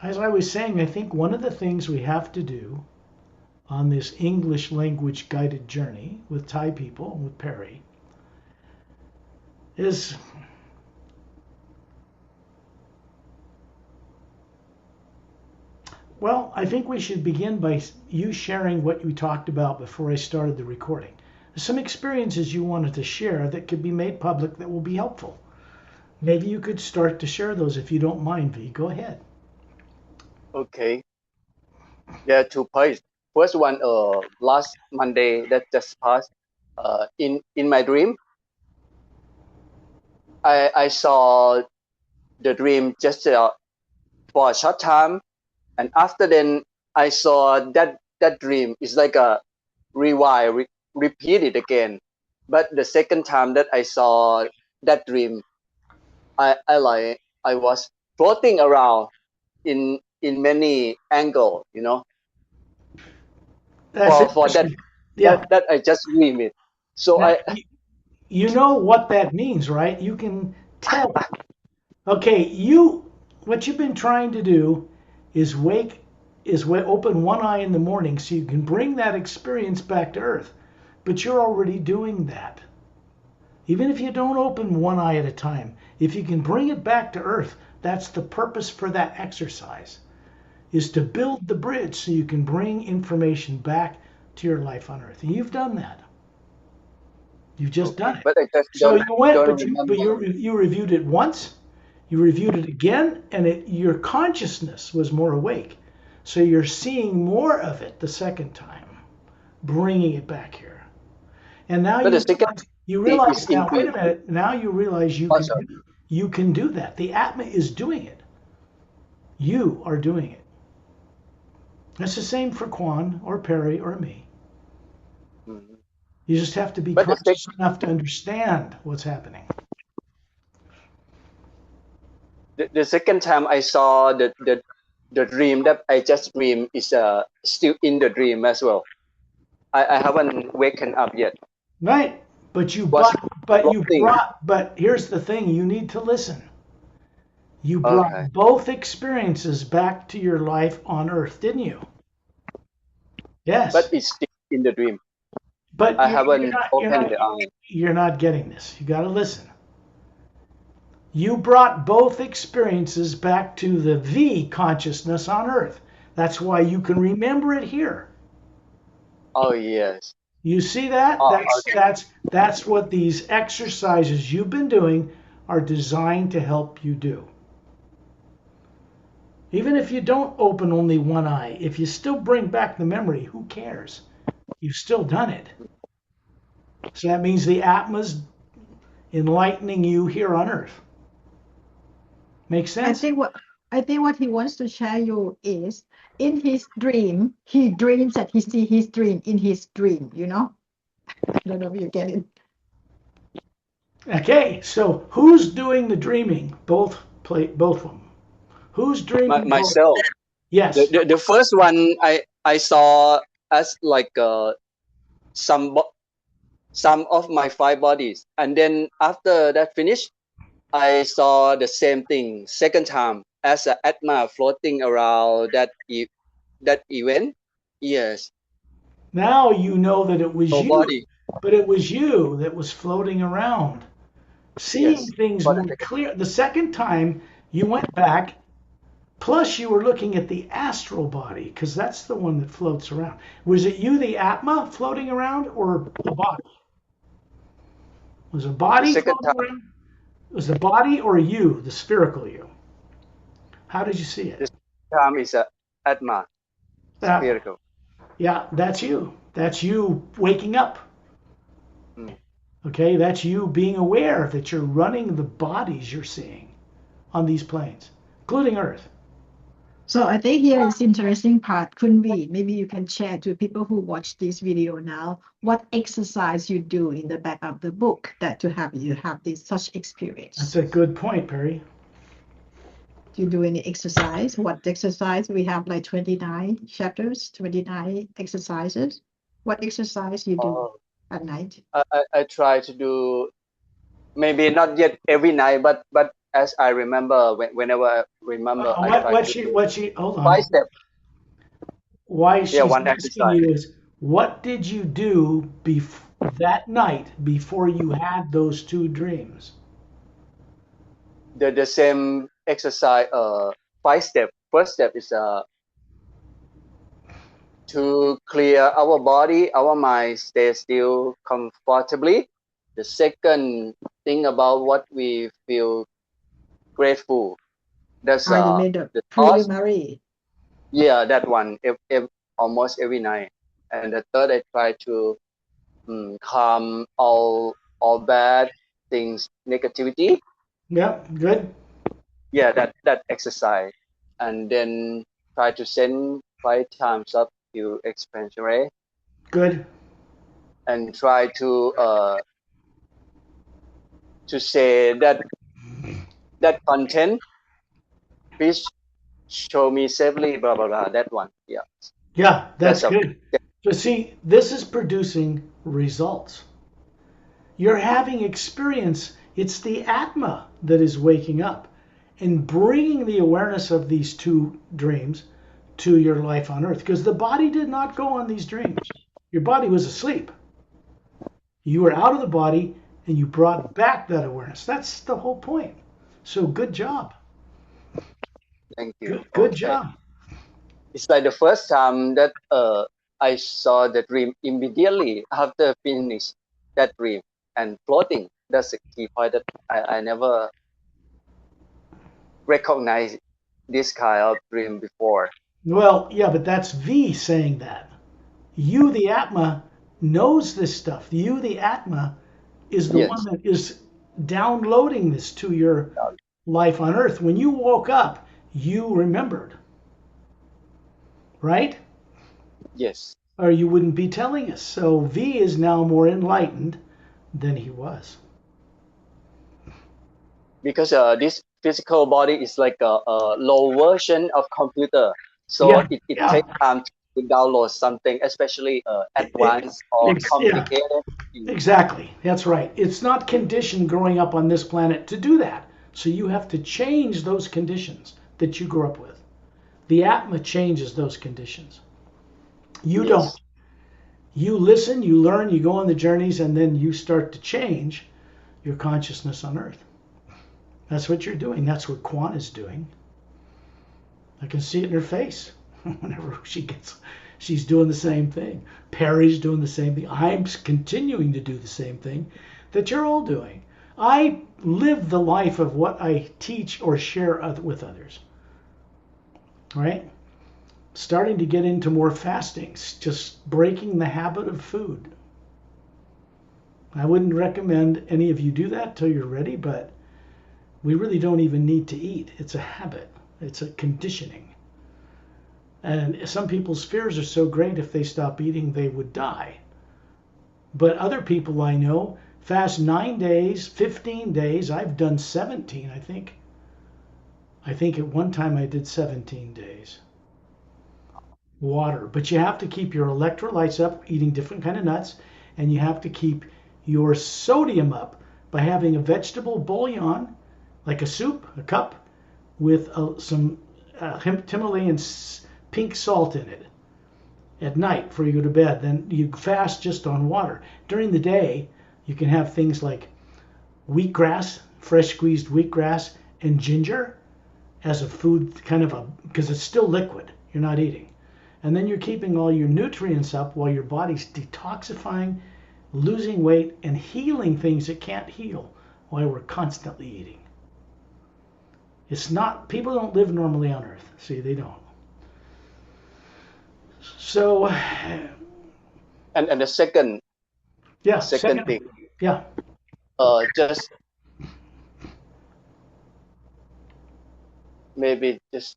as I was saying, I think one of the things we have to do on this English language guided journey with Thai people, with Pari, is well, I think we should begin by you sharing what you talked about before I started the recording. Some experiences you wanted to share that could be made public that will be helpful. Maybe you could start to share those if you don't mind, V. Go ahead. Okay. There are 2 points. First one, last Monday that just passed, in my dream, I saw the dream just for a short time, and after then I saw that dream is like a rewind, repeat it again. But the second time that I saw that dream, I was floating around in many angles, That's for that interesting. Yeah. that I just dream it. So Now, you know what that means, right? You can tell. Okay, what you've been trying to do is open one eye in the morning so you can bring that experience back to Earth. But you're already doing that. Even if you don't open one eye at a time, if you can bring it back to Earth, that's the purpose for that exercise, is to build the bridge so you can bring information back to your life on Earth. And you've done that. You've just done it. but I just So you went, don't but remember. you reviewed it once, you reviewed it again, and your consciousness was more awake. So you're seeing more of it the second time, bringing it back here. And now But the second you thing realize is in now. Wait dream. a minute. Now you realize Oh, sorry. you can do that. The Atma is doing it. You are doing it. That's the same for Quan or Perry or me. Mhm. You just have to be But conscious enough to understand what's happening. the second time I saw the dream that I just dreamed is still in the dream as well. I haven't waken up yet. Right? Was floating. But here's the thing, you need to listen. You Okay. brought both experiences back to your life on Earth, didn't you? But Yes. it's still in the dream. But I haven't opened the eye. you're not getting this. You got to listen. You brought both experiences back to the V consciousness on Earth. That's why you can remember it here. Oh yes. You see that? Oh, okay. That's what these exercises you've been doing are designed to help you do. Even if you don't open only one eye, if you still bring back the memory, who cares? You've still done it. So that means the Atma's enlightening you here on Earth. Make sense? I think what he wants to share you is in his dream, he dreams that he see his dream in his dream, I don't know if you get it. Okay, so who's doing the dreaming? Both of them. Who's dreaming both? Myself. Yes. The first one I saw as like some of my 5 bodies, and then after that finished, I saw the same thing second time as an Atma floating around that event. Yes. Now you know that it was No you, body. but it was you that was floating around, seeing Yes. things For the more second. clear. The second time you went back, plus you were looking at the astral body, because that's the one that floats around. Was it you, the Atma, floating around, or a body? Was a The body second floating time. around? Was the body or you, the spherical you? How did you see it? The second time is a Atma, That, spherical. yeah, that's you. That's you waking up. Mm. Okay, that's you being aware that you're running the bodies you're seeing on these planes, including Earth. So I think here is interesting part, couldn't be. Maybe you can share to people who watch this video now what exercise you do in the back of the book that to have you have this such experience. That's a good point, Perry. Do you do any exercise? What exercise? We have like 29 chapters, 29 exercises. What exercise you do at night? I try to do maybe not yet every night, but as I remember, whenever I remember, I try to do hold on. 5 steps. Why Yeah, she's one asking exercise. you is, what did you do that night before you had those two dreams? The same exercise. 5 step. First step is to clear our body, our mind, stay still comfortably. The second thing about what we feel grateful. That's You made the the thoughts. preliminary. Yeah, that one almost every night. And the third, I try to calm all bad things, negativity. Yep, good. Yeah, that exercise, and then try to send 5 times up to expansion, Good. and try to say that content, please show me safely, blah blah blah. That one, yeah, Yeah, that's that's good. So see, this is producing results. You're having experience. It's the Atma that is waking up and bringing the awareness of these two dreams to your life on earth, because the body did not go on these dreams. Your body was asleep. You were out of the body and you brought back that awareness. That's the whole point. So good job. Thank you. Good Okay, job. it's like the first time that I saw the dream immediately after finish that dream and floating. That's the key point that I never recognized this kind of dream before. Well, yeah, but that's V saying that. You, the Atma, knows this stuff. You, the Atma, is the one Yes, that is downloading this to your life on earth. When you woke up, you remembered, right? yes. Or you wouldn't be telling us. So V is now more enlightened than he was. Because this physical body is like a low version of computer, so Yeah, it yeah. takes time to download something, especially advanced or Yeah, complicated. exactly. That's right. It's not conditioned growing up on this planet to do that. So you have to change those conditions that you grew up with. The Atma changes those conditions. You don't. Yes, You listen, you learn, you go on the journeys, and then you start to change your consciousness on earth. That's what you're doing. That's what Kwan is doing. I can see it in her face. Whenever she's doing the same thing. Pari's doing the same thing. I'm continuing to do the same thing that you're all doing. I live the life of what I teach or share with others. Right? Starting to get into more fastings, just breaking the habit of food. I wouldn't recommend any of you do that till you're ready, but we really don't even need to eat. It's a habit. It's a conditioning. And some people's fears are so great, if they stop eating, they would die. But other people I know fast 9 days, 15 days. I've done 17, I think. I think at one time I did 17 days. Water. But you have to keep your electrolytes up, eating different kind of nuts, and you have to keep your sodium up by having a vegetable bouillon, like a soup, a cup, with some Himalayan pink salt in it at night before you go to bed. Then you fast just on water. During the day, you can have things like wheatgrass, fresh squeezed wheatgrass, and ginger as a food, because it's still liquid. You're not eating. And then you're keeping all your nutrients up while your body's detoxifying, losing weight, and healing things it can't heal while we're constantly eating. It's not, people don't live normally on Earth. See, they don't. So, and the second yeah, second thing, yeah, just maybe just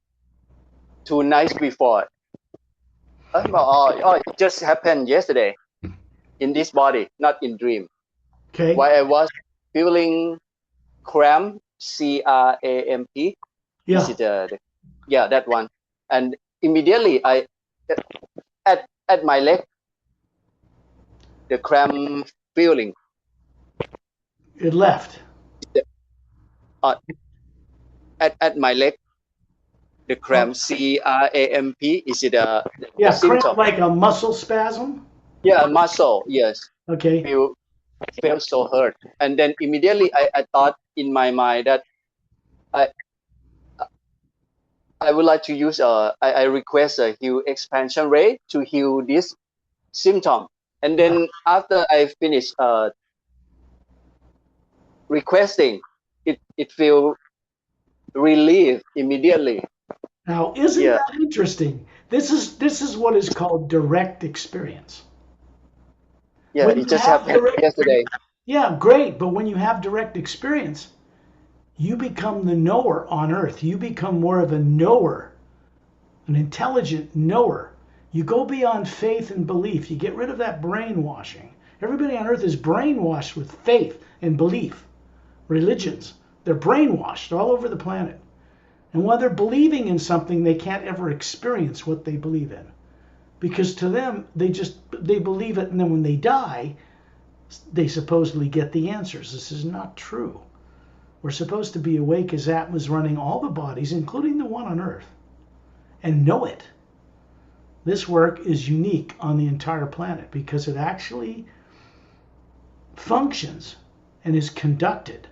2 nights before. It just happened yesterday in this body, not in dream. okay, While I was feeling cramp, cramp. This yeah, is yeah, that one. And immediately at my leg, the cramp feeling. it left. Uh, at my leg, the cramp, cramp. Is it the Yeah, symptom? cramp like a muscle spasm. Yeah, muscle. Yes, Okay. feel so hurt, and then immediately I thought in my mind that I I would like to use I request a heal expansion ray to heal this symptom, and then after I finish requesting, it feel relief immediately. Now, isn't Yeah, that interesting? This is what is called direct experience. yeah, When it you just have happened direct, yesterday. yeah, great. But when you have direct experience, you become the knower on earth. You become more of a knower, an intelligent knower. You go beyond faith and belief. You get rid of that brainwashing. Everybody on earth is brainwashed with faith and belief. Religions, they're brainwashed all over the planet. And while they're believing in something, they can't ever experience what they believe in. Because to them, they believe it, and then when they die, they supposedly get the answers. This is not true. We're supposed to be awake as Atma's running all the bodies, including the one on Earth, and know it. This work is unique on the entire planet because it actually functions and is conducted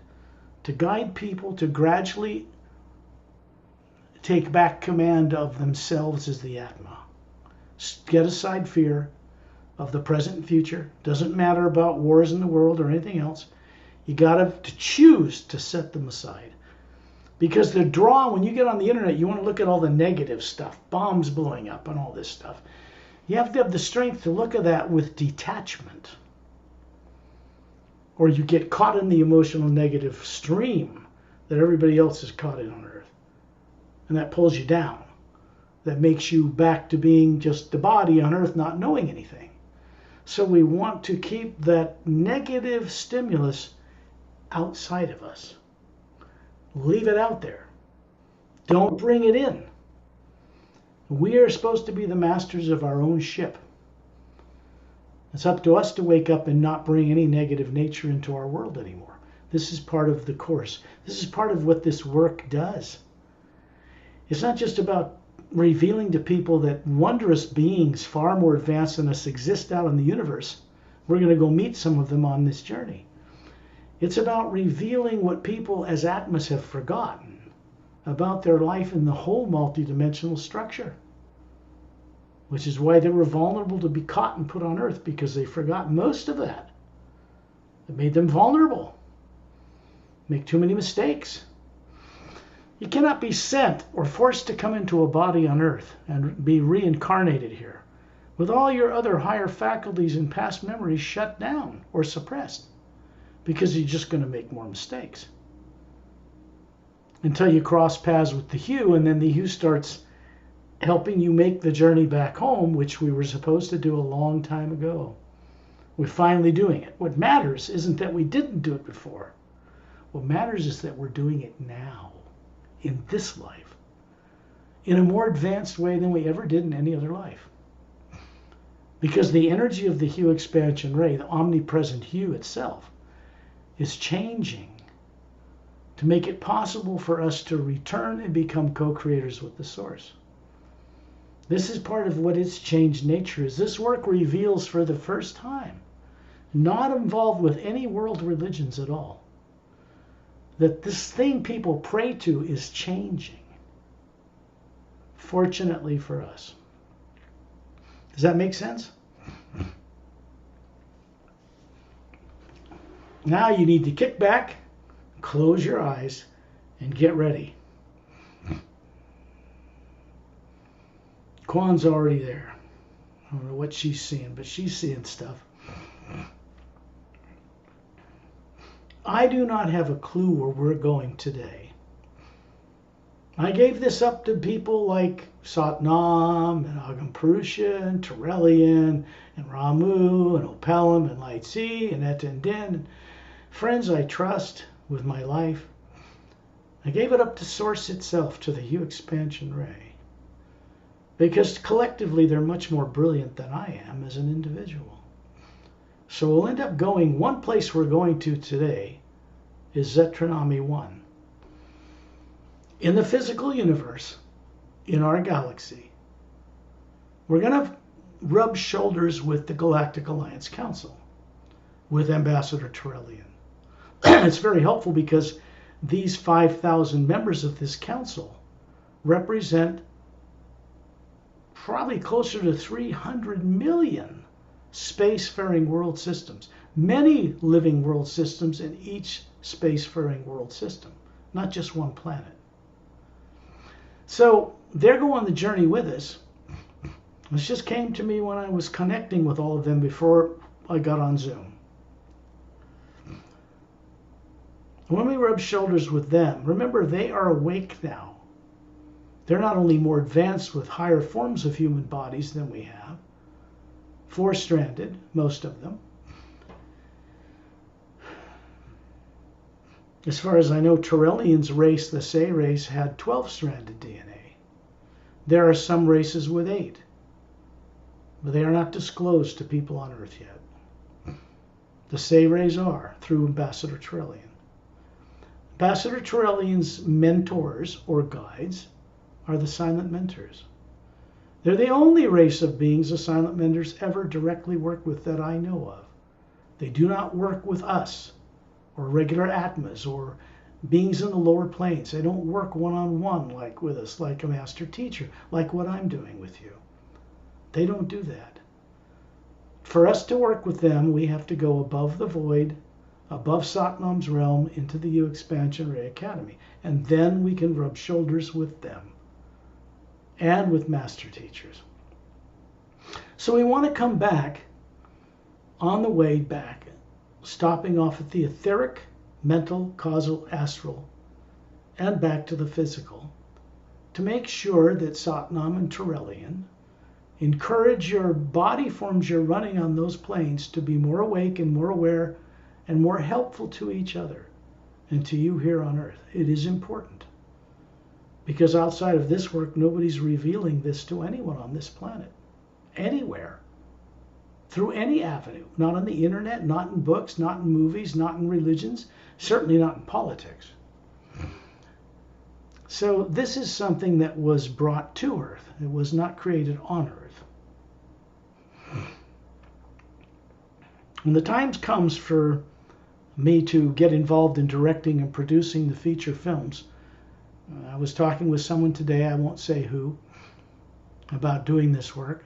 to guide people to gradually take back command of themselves as the Atma. Get aside fear of the present and future. Doesn't matter about wars in the world or anything else. You got to choose to set them aside. Because the draw, when you get on the internet, you want to look at all the negative stuff, bombs blowing up and all this stuff. You have to have the strength to look at that with detachment. Or you get caught in the emotional negative stream that everybody else is caught in on Earth. And that pulls you down. That makes you back to being just the body on Earth not knowing anything. So we want to keep that negative stimulus outside of us. Leave it out there. Don't bring it in. We are supposed to be the masters of our own ship. It's up to us to wake up and not bring any negative nature into our world anymore. This is part of the course. This is part of what this work does. It's not just about revealing to people that wondrous beings far more advanced than us exist out in the universe. We're going to go meet some of them on this journey. It's about revealing what people as Atmas have forgotten about their life in the whole multidimensional structure, which is why they were vulnerable to be caught and put on Earth, because they forgot most of that. It made them vulnerable. Make too many mistakes. You cannot be sent or forced to come into a body on Earth and be reincarnated here with all your other higher faculties and past memories shut down or suppressed, because you're just going to make more mistakes until you cross paths with the Hue, and then the Hue starts helping you make the journey back home, which we were supposed to do a long time ago. We're finally doing it. What matters isn't that we didn't do it before. What matters is that we're doing it now, in this life, in a more advanced way than we ever did in any other life. Because the energy of the Hue expansion ray, the omnipresent Hue itself, is changing to make it possible for us to return and become co-creators with the Source. This is part of what its changed nature is. This work reveals for the first time, not involved with any world religions at all, that this thing people pray to is changing. Fortunately for us. Does that make sense? Now you need to kick back, close your eyes, and get ready. Kwan's already there. I don't know what she's seeing, but she's seeing stuff. I do not have a clue where we're going today. I gave this up to people like Satnam and Agampurusha and Terrellian and Ramu and Opelam and Light C and Etendin, friends I trust with my life. I gave it up to Source itself, to the Hue expansion ray, because collectively they're much more brilliant than I am as an individual. So we'll end up going, one place we're going to today is Zetranami 1. In the physical universe, in our galaxy, we're going to rub shoulders with the Galactic Alliance Council, with Ambassador Torellian. It's very helpful because these 5,000 members of this council represent probably closer to 300 million spacefaring world systems, many living world systems in each spacefaring world system, not just one planet. So they're going on the journey with us. This just came to me when I was connecting with all of them before I got on Zoom. When we rub shoulders with them, remember they are awake now. They're not only more advanced with higher forms of human bodies than we have, four-stranded, most of them. As far as I know, Torellian's race, the Say race, had 12-stranded DNA. There are some races with 8, but they are not disclosed to people on Earth yet. The Say rays are, through Ambassador Torellian. Ambassador Torellian's mentors or guides are the silent mentors. They're the only race of beings the silent mentors ever directly work with that I know of. They do not work with us or regular Atmas or beings in the lower planes. They don't work one-on-one like with us, like a master teacher, like what I'm doing with you. They don't do that. For us to work with them, we have to go above the void, above Satnam's realm, into the U Expansion Ray Academy. And then we can rub shoulders with them and with master teachers. So we want to come back on the way back, stopping off at the etheric, mental, causal, astral, and back to the physical, to make sure that Satnam and Torellian encourage your body forms you're running on those planes to be more awake and more aware and more helpful to each other and to you here on Earth. It is important. Because outside of this work, nobody's revealing this to anyone on this planet, anywhere, through any avenue. Not on the internet, not in books, not in movies, not in religions, certainly not in politics. So this is something that was brought to Earth. It was not created on Earth. When the time comes for me to get involved in directing and producing the feature films, I was talking with someone today, I won't say who, about doing this work.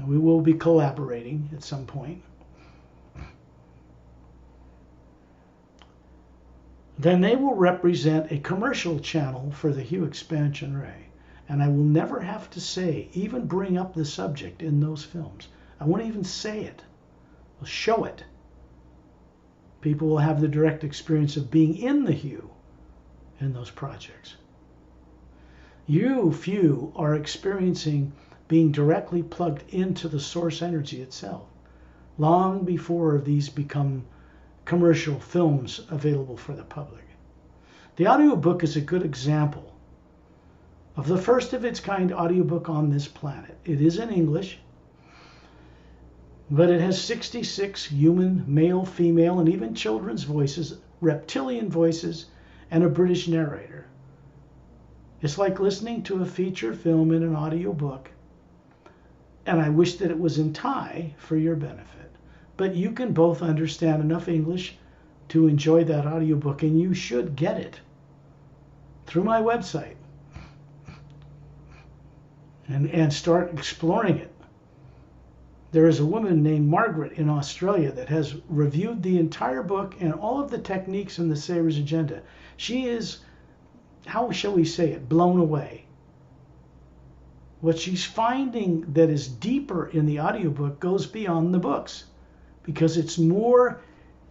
We will be collaborating at some point. Then they will represent a commercial channel for the Hue Expansion Ray. And I will never have to say, even bring up the subject in those films. I won't even say it. I'll show it. People will have the direct experience of being in the Hue in those projects. You, few, are experiencing being directly plugged into the source energy itself, long before these become commercial films available for the public. The audiobook is a good example of the first of its kind audiobook on this planet. It is in English, but it has 66 human, male, female, and even children's voices, reptilian voices, and a British narrator. It's like listening to a feature film in an audiobook, and I wish that it was in Thai for your benefit. But you can both understand enough English to enjoy that audiobook, and you should get it through my website and start exploring it. There is a woman named Margaret in Australia that has reviewed the entire book and all of the techniques in the Sayer's Agenda. She is, how shall we say it, blown away. What she's finding that is deeper in the audiobook goes beyond the books, because it's more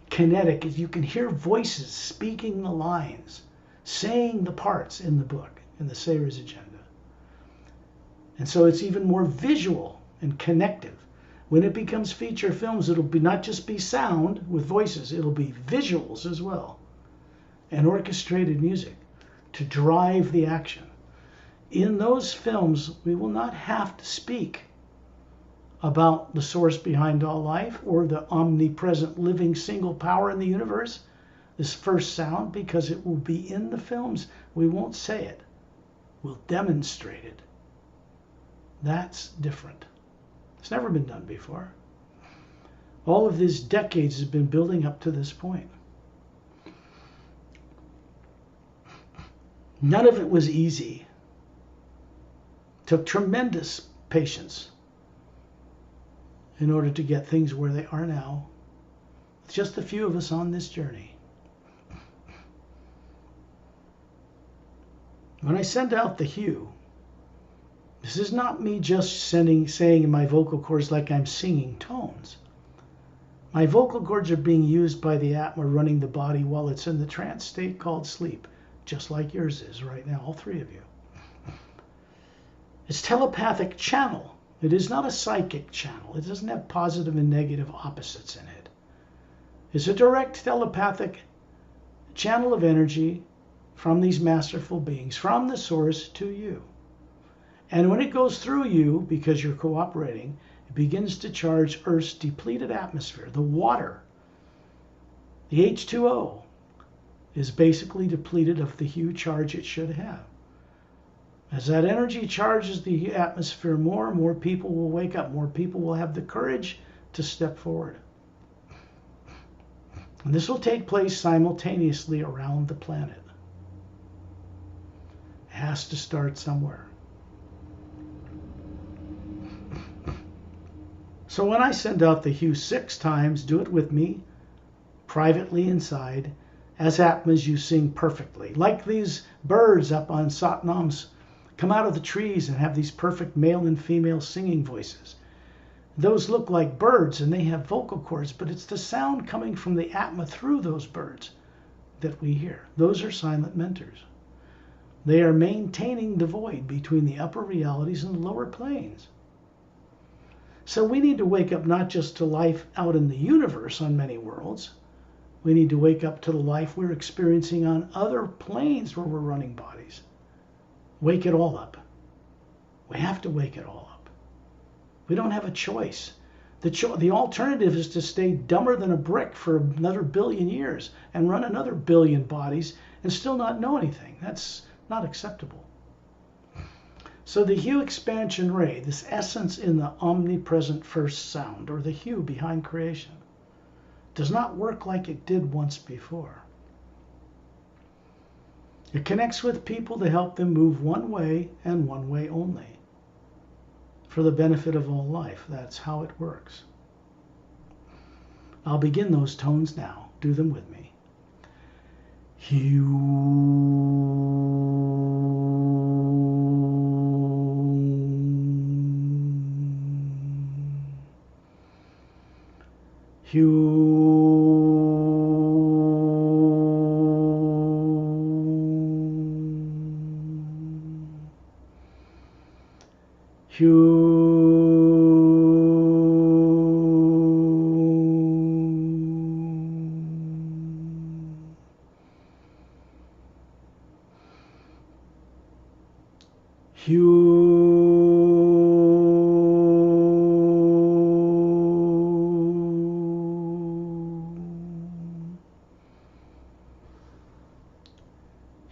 kinetic. You can hear voices speaking the lines, saying the parts in the book, in the Sayer's Agenda. And so it's even more visual and connective. When it becomes feature films, it'll be not just be sound with voices, it'll be visuals as well, and orchestrated music to drive the action. In those films, we will not have to speak about the source behind all life or the omnipresent living single power in the universe, this first sound, because it will be in the films. We won't say it. We'll demonstrate it. That's different. It's never been done before. All of these decades has been building up to this point. None of it was easy. Took tremendous patience in order to get things where they are now. It's just a few of us on this journey. When I send out the hue, this is not me just saying in my vocal cords like I'm singing tones. My vocal cords are being used by the Atma running the body while it's in the trance state called sleep, just like yours is right now, all three of you. It's telepathic channel. It is not a psychic channel. It doesn't have positive and negative opposites in it. It's a direct telepathic channel of energy from these masterful beings, from the source to you. And when it goes through you, because you're cooperating, it begins to charge Earth's depleted atmosphere. The water, the H2O, is basically depleted of the hue charge it should have. As that energy charges the atmosphere more people will wake up. More people will have the courage to step forward. And this will take place simultaneously around the planet. It has to start somewhere. So when I send out the hue 6 times, do it with me, privately inside. As Atmas, you sing perfectly. Like these birds up on Satnams come out of the trees and have these perfect male and female singing voices. Those look like birds and they have vocal cords, but it's the sound coming from the Atma through those birds that we hear. Those are silent mentors. They are maintaining the void between the upper realities and the lower planes. So we need to wake up not just to life out in the universe on many worlds. We need to wake up to the life we're experiencing on other planes where we're running bodies. Wake it all up. We have to wake it all up. We don't have a choice. The alternative is to stay dumber than a brick for another billion years and run another billion bodies and still not know anything. That's not acceptable. So the hue expansion ray, this essence in the omnipresent first sound, or the hue behind creation, does not work like it did once before. It connects with people to help them move one way and one way only, for the benefit of all life. That's how it works. I'll begin those tones now. Do them with me. Hue. Hue.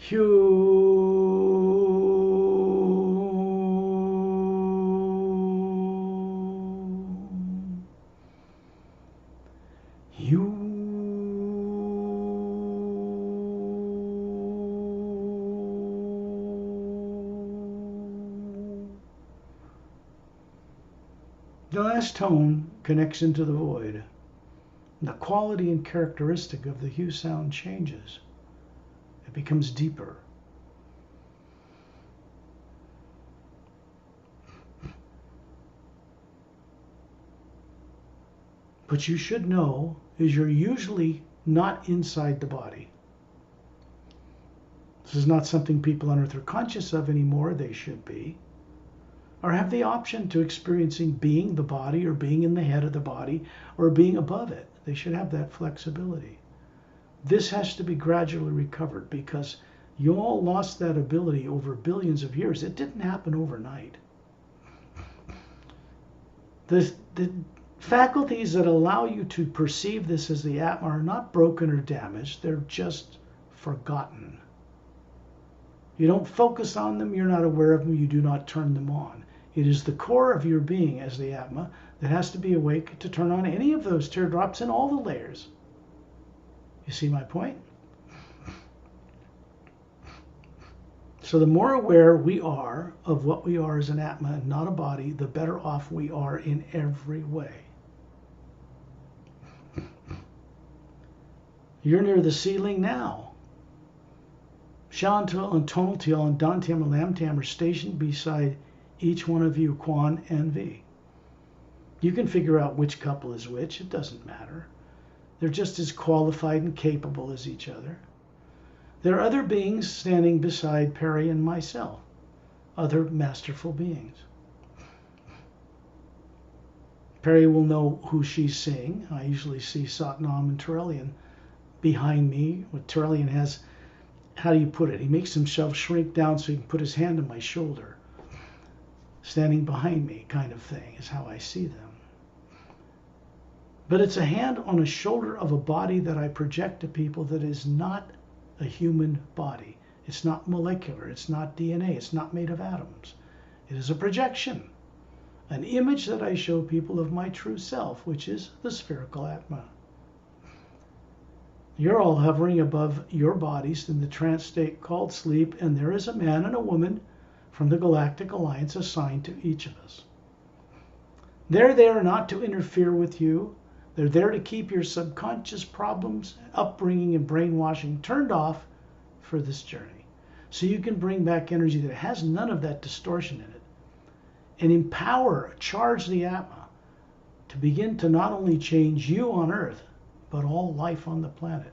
Hue. The last tone connects into the void. The quality and characteristic of the hue sound changes. It becomes deeper. What you should know is you're usually not inside the body. This is not something people on Earth are conscious of anymore. They should be. Or have the option to experiencing being the body or being in the head of the body or being above it. They should have that flexibility. This has to be gradually recovered because you all lost that ability over billions of years. It didn't happen overnight. The faculties that allow you to perceive this as the Atma are not broken or damaged. They're just forgotten. You don't focus on them, you're not aware of them, you do not turn them on. It is the core of your being as the Atma that has to be awake to turn on any of those teardrops in all the layers. You see my point? So the more aware we are of what we are as an Atma and not a body, the better off we are in every way. You're near the ceiling now. Shantil and Tonaltil and Dantam and Lamtam are stationed beside each one of you, Quan and V. You can figure out which couple is which. It doesn't matter. They're just as qualified and capable as each other. There are other beings standing beside Pari and myself, other masterful beings. Pari will know who she's seeing. I usually see Satnam and Turelian behind me. What Turelian has, how do you put it? He makes himself shrink down so he can put his hand on my shoulder. Standing behind me kind of thing is how I see them. But it's a hand on a shoulder of a body that I project to people that is not a human body. It's not molecular. It's not DNA. It's not made of atoms. It is a projection, an image that I show people of my true self, which is the spherical Atma. You're all hovering above your bodies in the trance state called sleep, and there is a man and a woman from the Galactic Alliance assigned to each of us. They're there not to interfere with you. They're there to keep your subconscious problems, upbringing, and brainwashing turned off for this journey. So you can bring back energy that has none of that distortion in it and empower, charge the Atma to begin to not only change you on Earth, but all life on the planet.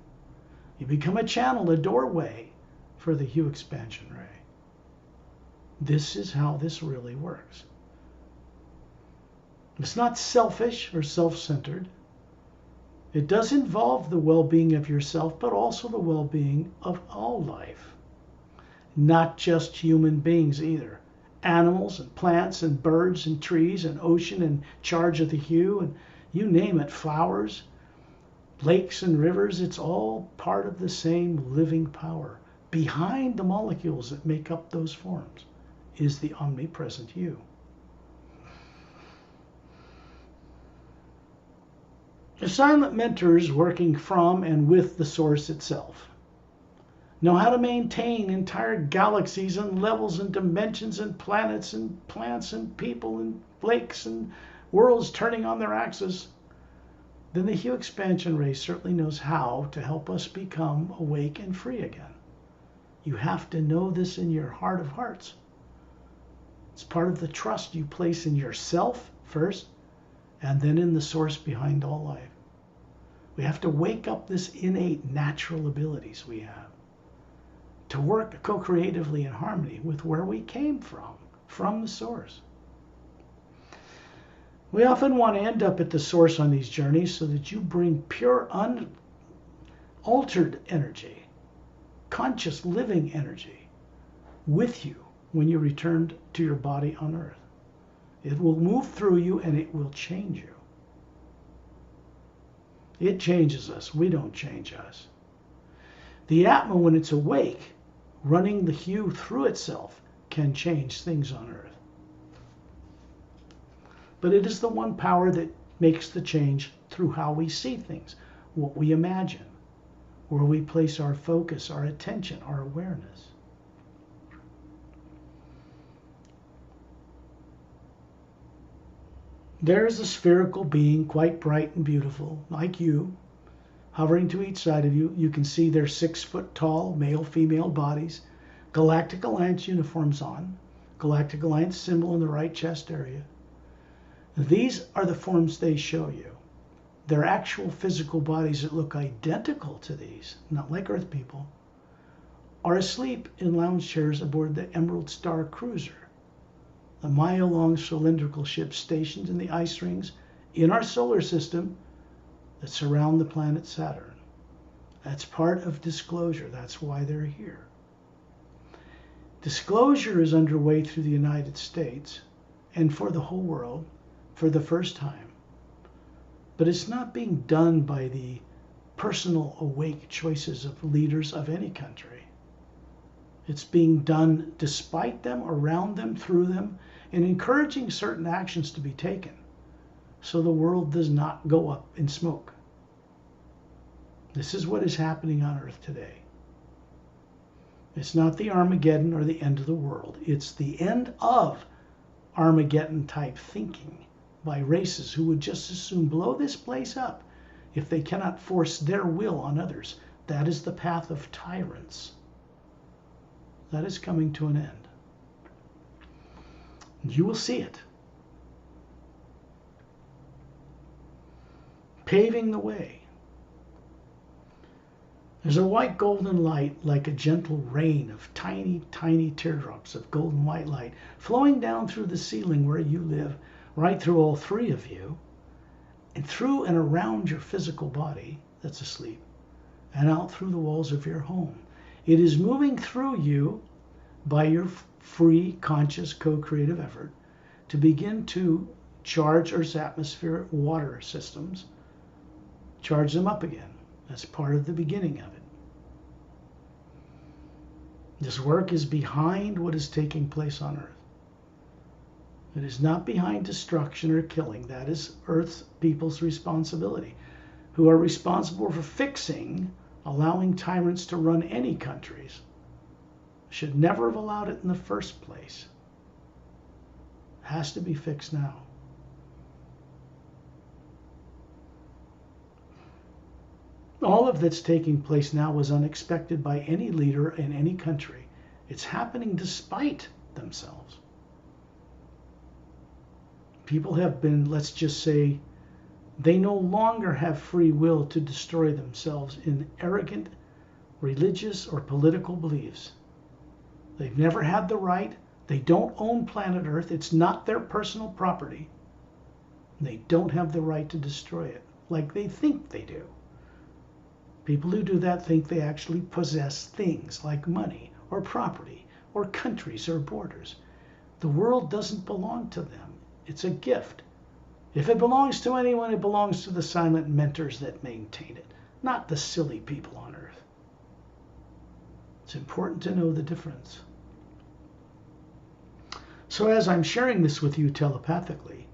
You become a channel, a doorway for the Hue expansion ray. This is how this really works. It's not selfish or self-centered. It does involve the well-being of yourself, but also the well-being of all life. Not just human beings either. Animals and plants and birds and trees and ocean and charge of the hue and you name it, flowers, lakes and rivers, it's all part of the same living power. Behind the molecules that make up those forms is the omnipresent you. The silent mentors working from and with the source itself know how to maintain entire galaxies and levels and dimensions and planets and plants and people and lakes and worlds turning on their axis. Then the Hue expansion ray certainly knows how to help us become awake and free again. You have to know this in your heart of hearts. It's part of the trust you place in yourself first, and then in the source behind all life. We have to wake up this innate natural abilities we have to work co-creatively in harmony with where we came from the source. We often want to end up at the source on these journeys so that you bring pure, unaltered energy, conscious living energy with you when you return to your body on Earth. It will move through you and it will change you. It changes us. We don't change us. The Atma, when it's awake, running the hue through itself, can change things on Earth. But it is the one power that makes the change through how we see things, what we imagine, where we place our focus, our attention, our awareness. There is a spherical being, quite bright and beautiful, like you, hovering to each side of you. You can see their 6-foot-tall male-female bodies, Galactic Alliance uniforms on, Galactic Alliance symbol in the right chest area. These are the forms they show you. They're actual physical bodies that look identical to these, not like Earth people, are asleep in lounge chairs aboard the Emerald Star cruiser, a mile-long cylindrical ship stationed in the ice rings in our solar system that surround the planet Saturn. That's part of disclosure. That's why they're here. Disclosure is underway through the United States and for the whole world for the first time. But it's not being done by the personal awake choices of leaders of any country. It's being done despite them, around them, through them, and encouraging certain actions to be taken so the world does not go up in smoke. This is what is happening on Earth today. It's not the Armageddon or the end of the world. It's the end of Armageddon type thinking by races who would just as soon blow this place up if they cannot force their will on others. That is the path of tyrants. That is coming to an end. You will see it. Paving the way. There's a white golden light like a gentle rain of tiny, tiny teardrops of golden white light flowing down through the ceiling where you live, right through all three of you, and through and around your physical body that's asleep, and out through the walls of your home. It is moving through you by your free, conscious, co-creative effort to begin to charge Earth's atmospheric water systems, charge them up again. That's part of the beginning of it. This work is behind what is taking place on Earth. It is not behind destruction or killing. That is Earth's people's responsibility, who are responsible for fixing, allowing tyrants to run any countries. Should never have allowed it in the first place. It has to be fixed now. All of that's taking place now was unexpected by any leader in any country. It's happening despite themselves. People have been, let's just say, they no longer have free will to destroy themselves in arrogant religious or political beliefs. They've never had the right. They don't own planet Earth. It's not their personal property. They don't have the right to destroy it like they think they do. People who do that think they actually possess things like money or property or countries or borders. The world doesn't belong to them. It's a gift. If it belongs to anyone, it belongs to the silent mentors that maintain it, not the silly people on Earth. It's important to know the difference. So as I'm sharing this with you telepathically,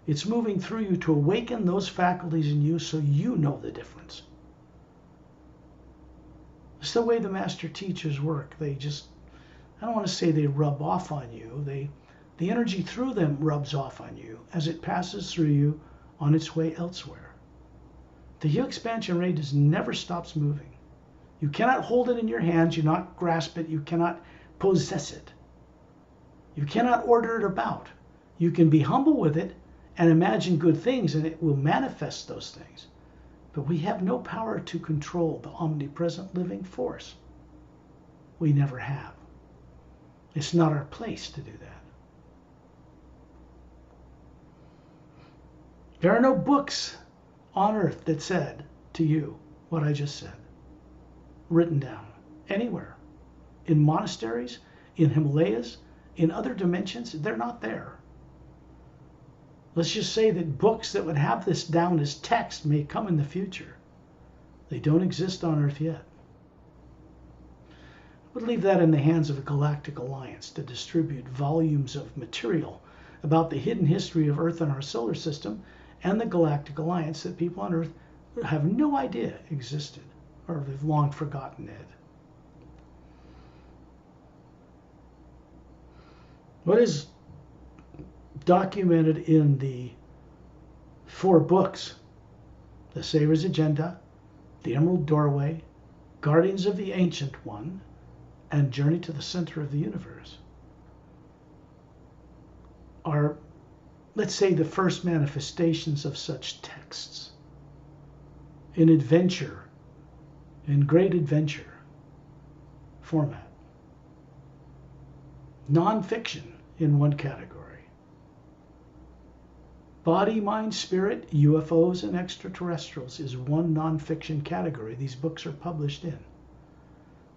it's moving through you to awaken those faculties in you so you know the difference. It's the way the master teachers work. They just, I don't want to say they rub off on you. The energy through them rubs off on you as it passes through you on its way elsewhere. The hue expansion ray just never stops moving. You cannot hold it in your hands. You cannot grasp it. You cannot possess it. You cannot order it about. You can be humble with it and imagine good things, and it will manifest those things. But we have no power to control the omnipresent living force. We never have. It's not our place to do that. There are no books on Earth that said to you what I just said, written down anywhere. In monasteries, in Himalayas, in other dimensions, they're not there. Let's just say that books that would have this down as text may come in the future. They don't exist on Earth yet. I would leave that in the hands of a Galactic Alliance to distribute volumes of material about the hidden history of Earth and our solar system and the Galactic Alliance that people on Earth have no idea existed, or they've long forgotten it. What is documented in the 4 books, The Savior's Agenda, The Emerald Doorway, Guardians of the Ancient One, and Journey to the Center of the Universe, are, let's say, the first manifestations of such texts in adventure, in great adventure format. Non-fiction in one category. Body, mind, spirit, UFOs, and extraterrestrials is one non-fiction category these books are published in.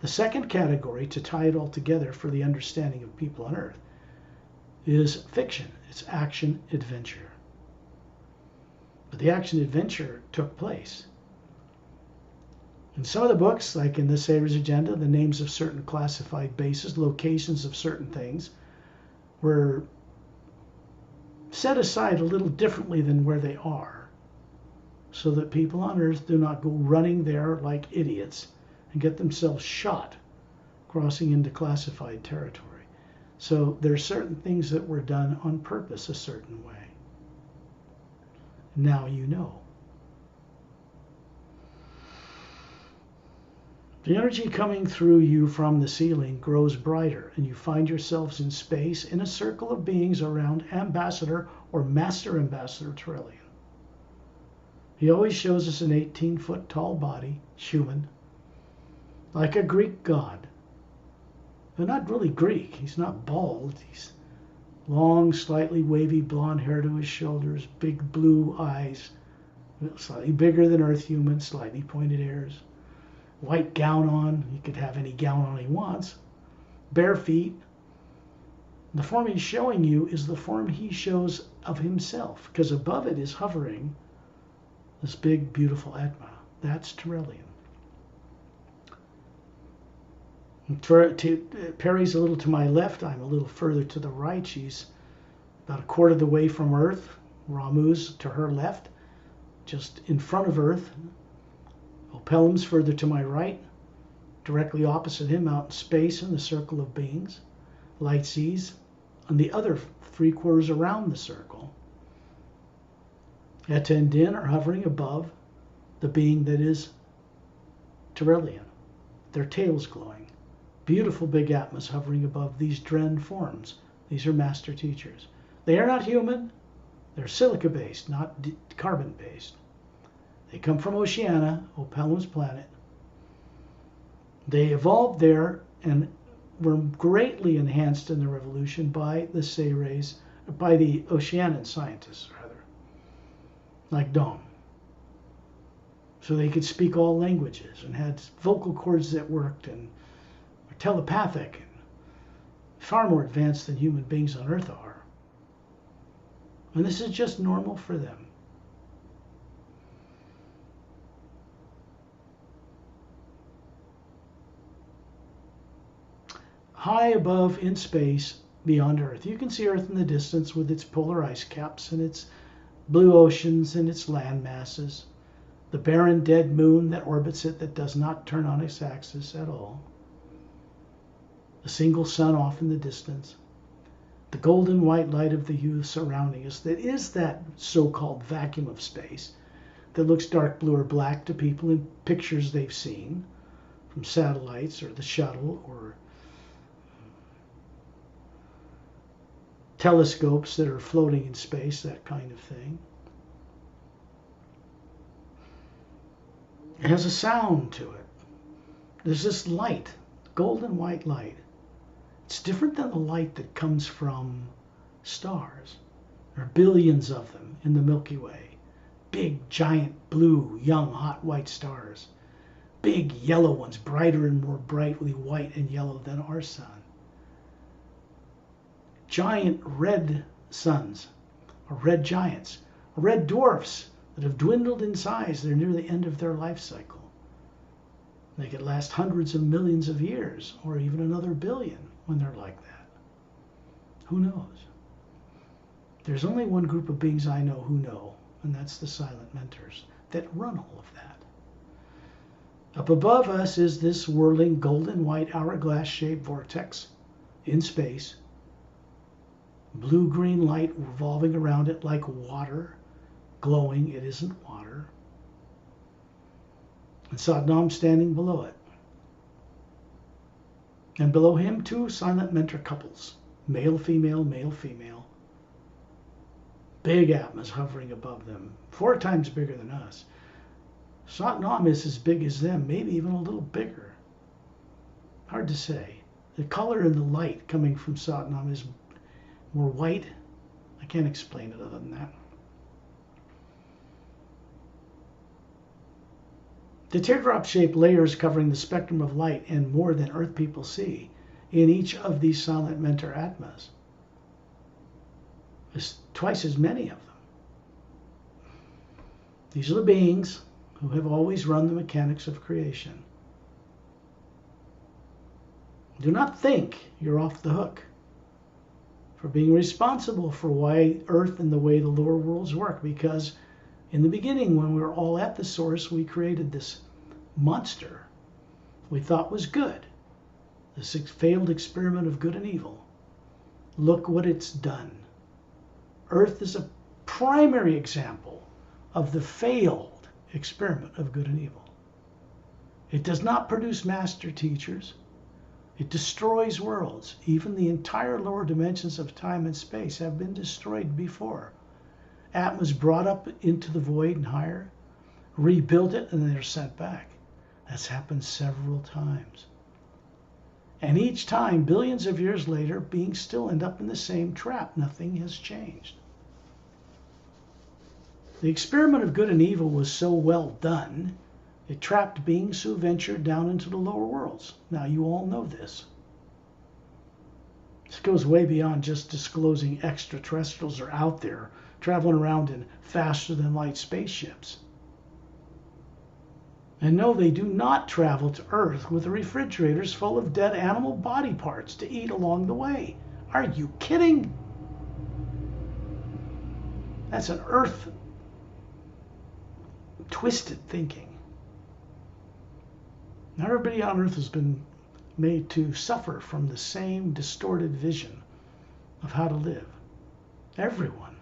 The second category, to tie it all together for the understanding of people on Earth, is fiction. It's action adventure. But the action adventure took place. In some of the books, like in the Savior's Agenda, the names of certain classified bases, locations of certain things, were set aside a little differently than where they are, so that people on Earth do not go running there like idiots and get themselves shot crossing into classified territory. So there are certain things that were done on purpose a certain way. Now you know. The energy coming through you from the ceiling grows brighter, and you find yourselves in space in a circle of beings around Ambassador or Master Ambassador Trillian. He always shows us an 18-foot tall body, human, like a Greek god. But not really Greek. He's not bald. He's long, slightly wavy blonde hair to his shoulders, big blue eyes, slightly bigger than Earth human, slightly pointed ears. White gown on. He could have any gown on he wants. Bare feet. The form he's showing you is the form he shows of himself, because above it is hovering this big, beautiful Atma. That's Trillian. Pari's a little to my left. I'm a little further to the right. She's about a quarter of the way from Earth. Ramu's to her left, just in front of Earth. Opelum's further to my right, directly opposite him out in space in the circle of beings. Light seas on the other 3/4 around the circle. Etta and Din are hovering above the being that is Trillian, their tails glowing. Beautiful big Atmas hovering above these Dren forms. These are master teachers. They are not human. They're silica-based, not carbon-based. They come from Oceania, Opelum's planet. They evolved there and were greatly enhanced in the revolution by the Serays, by the Oceanian scientists, rather, like Dom. So they could speak all languages and had vocal cords that worked and were telepathic, and far more advanced than human beings on Earth are. And this is just normal for them. High above in space, beyond Earth, you can see Earth in the distance with its polar ice caps and its blue oceans and its land masses. The barren dead moon that orbits it that does not turn on its axis at all. A single sun off in the distance. The golden white light of the hue surrounding us that is that so-called vacuum of space that looks dark blue or black to people in pictures they've seen from satellites or the shuttle or telescopes that are floating in space, that kind of thing. It has a sound to it. There's this light, golden white light. It's different than the light that comes from stars. There are billions of them in the Milky Way. Big, giant, blue, young, hot white stars. Big yellow ones, brighter and more brightly white and yellow than our sun. Giant red suns, or red giants, or red dwarfs that have dwindled in size. They're near the end of their life cycle. They could last hundreds of millions of years, or even another billion when they're like that. Who knows? There's only one group of beings I know who know, and that's the silent mentors that run all of that. Up above us is this whirling golden white hourglass-shaped vortex in space. Blue-green light revolving around it like water, glowing. It isn't water. And Satnam standing below it. And below him, two silent mentor couples, male, female, male, female. Big Atmas hovering above them, 4 times bigger than us. Satnam is as big as them, maybe even a little bigger. Hard to say. The color and the light coming from Satnam is more white. I can't explain it other than that. The teardrop-shaped layers covering the spectrum of light and more than Earth people see in each of these silent mentor Atmas. There's twice as many of them. These are the beings who have always run the mechanics of creation. Do not think you're off the hook for being responsible for why Earth and the way the lower worlds work, because in the beginning, when we were all at the source, we created this monster we thought was good, this failed experiment of good and evil. Look what it's done. Earth is a primary example of the failed experiment of good and evil. It does not produce master teachers. It destroys worlds. Even the entire lower dimensions of time and space have been destroyed before. Atmas brought up into the void and higher, rebuilt it, and they're sent back. That's happened several times. And each time, billions of years later, beings still end up in the same trap. Nothing has changed. The experiment of good and evil was so well done, it trapped beings who ventured down into the lower worlds. Now, you all know this. This goes way beyond just disclosing extraterrestrials are out there, traveling around in faster-than-light spaceships. And no, they do not travel to Earth with refrigerators full of dead animal body parts to eat along the way. Are you kidding? That's an Earth twisted thinking. Now, everybody on Earth has been made to suffer from the same distorted vision of how to live. Everyone.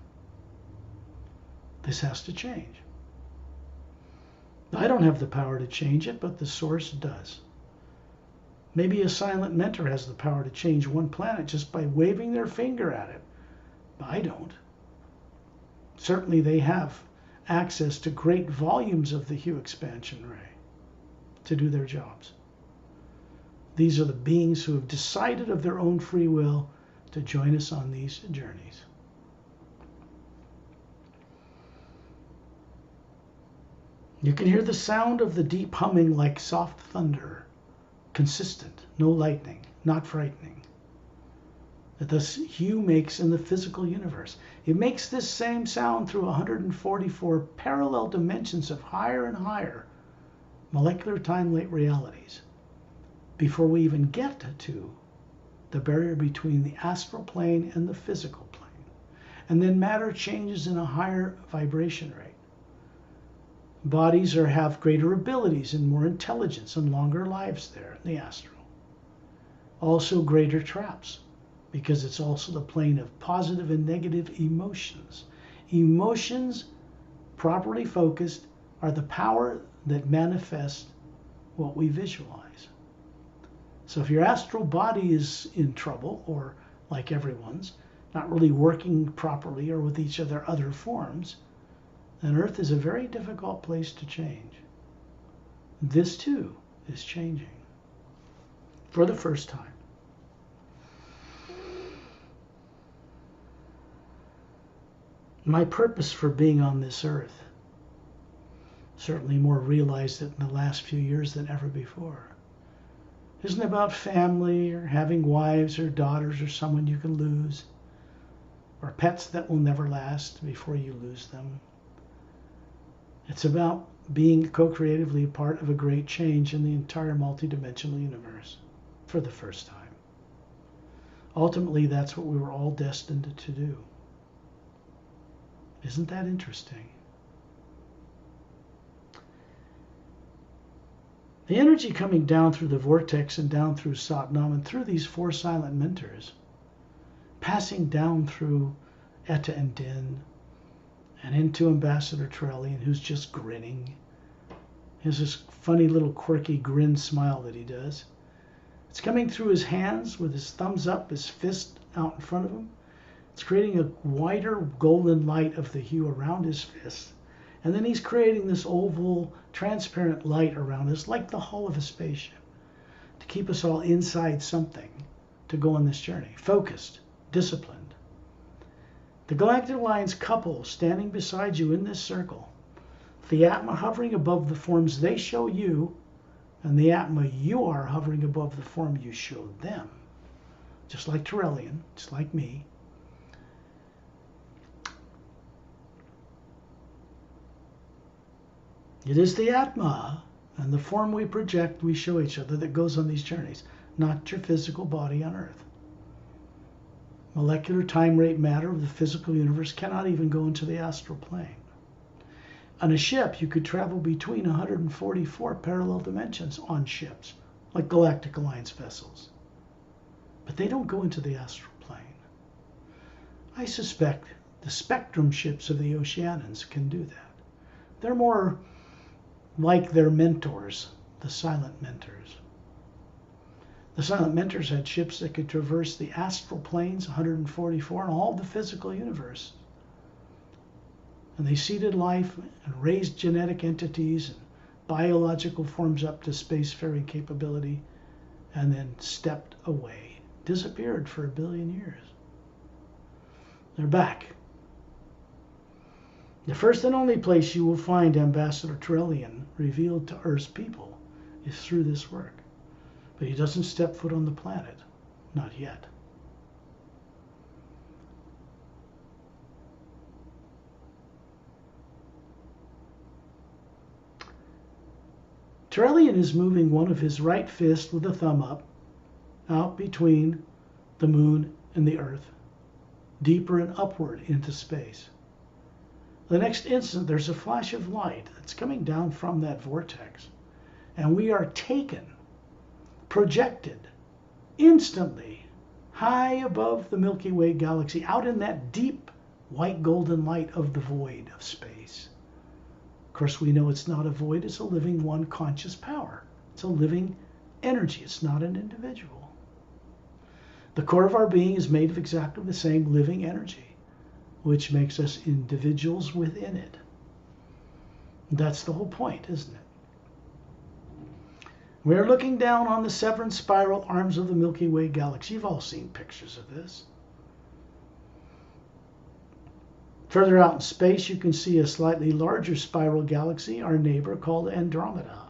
This has to change. I don't have the power to change it, but the source does. Maybe a silent mentor has the power to change one planet just by waving their finger at it. But I don't. Certainly they have access to great volumes of the Hue expansion ray to do their jobs. These are the beings who have decided of their own free will to join us on these journeys. You can hear the sound of the deep humming like soft thunder, consistent, no lightning, not frightening, that this Hue makes in the physical universe. It makes this same sound through 144 parallel dimensions of higher and higher molecular time-late realities before we even get to the barrier between the astral plane and the physical plane. And then matter changes in a higher vibration rate. Bodies have greater abilities and more intelligence and longer lives there in the astral. Also greater traps, because it's also the plane of positive and negative emotions. Emotions, properly focused, are the power that manifest what we visualize. So if your astral body is in trouble, or like everyone's, not really working properly or with each other forms, then Earth is a very difficult place to change. This too is changing for the first time. My purpose for being on this earth, certainly more realized it in the last few years than ever before, isn't about family or having wives or daughters or someone you can lose, or pets that will never last before you lose them. It's about being co-creatively a part of a great change in the entire multidimensional universe for the first time. Ultimately, that's what we were all destined to do. Isn't that interesting? The energy coming down through the vortex and down through Satnam and through these four silent mentors, passing down through Etta and Din and into Ambassador Trellian, who's just grinning. He has this funny little quirky grin smile that he does. It's coming through his hands with his thumbs up, his fist out in front of him. It's creating a wider golden light of the Hue around his fist. And then he's creating this oval, transparent light around us, like the hull of a spaceship, to keep us all inside something to go on this journey, focused, disciplined. The Galactic Alliance couple standing beside you in this circle, the Atma hovering above the forms they show you, and the Atma you are hovering above the form you show them, just like Terrellian, just like me. It is the Atma and the form we project, we show each other that goes on these journeys, not your physical body on Earth. Molecular time rate matter of the physical universe cannot even go into the astral plane. On a ship, you could travel between 144 parallel dimensions on ships, like Galactic Alliance vessels. But they don't go into the astral plane. I suspect the spectrum ships of the Oceanians can do that. They're more like their mentors, the silent mentors. The silent mentors had ships that could traverse the astral planes, 144, and all the physical universe. And they seeded life and raised genetic entities and biological forms up to spacefaring capability, and then stepped away, disappeared for 1 billion years. They're back. The first and only place you will find Ambassador Trillian revealed to Earth's people is through this work. But he doesn't step foot on the planet. Not yet. Trillian is moving one of his right fist with a thumb up out between the moon and the Earth, deeper and upward into space. The next instant, there's a flash of light that's coming down from that vortex, and we are taken, projected, instantly, high above the Milky Way galaxy, out in that deep white golden light of the void of space. Of course, we know it's not a void, it's a living one conscious power. It's a living energy, it's not an individual. The core of our being is made of exactly the same living energy, which makes us individuals within it. That's the whole point, isn't it? We're looking down on the seven spiral arms of the Milky Way galaxy. You've all seen pictures of this. Further out in space, you can see a slightly larger spiral galaxy, our neighbor, called Andromeda.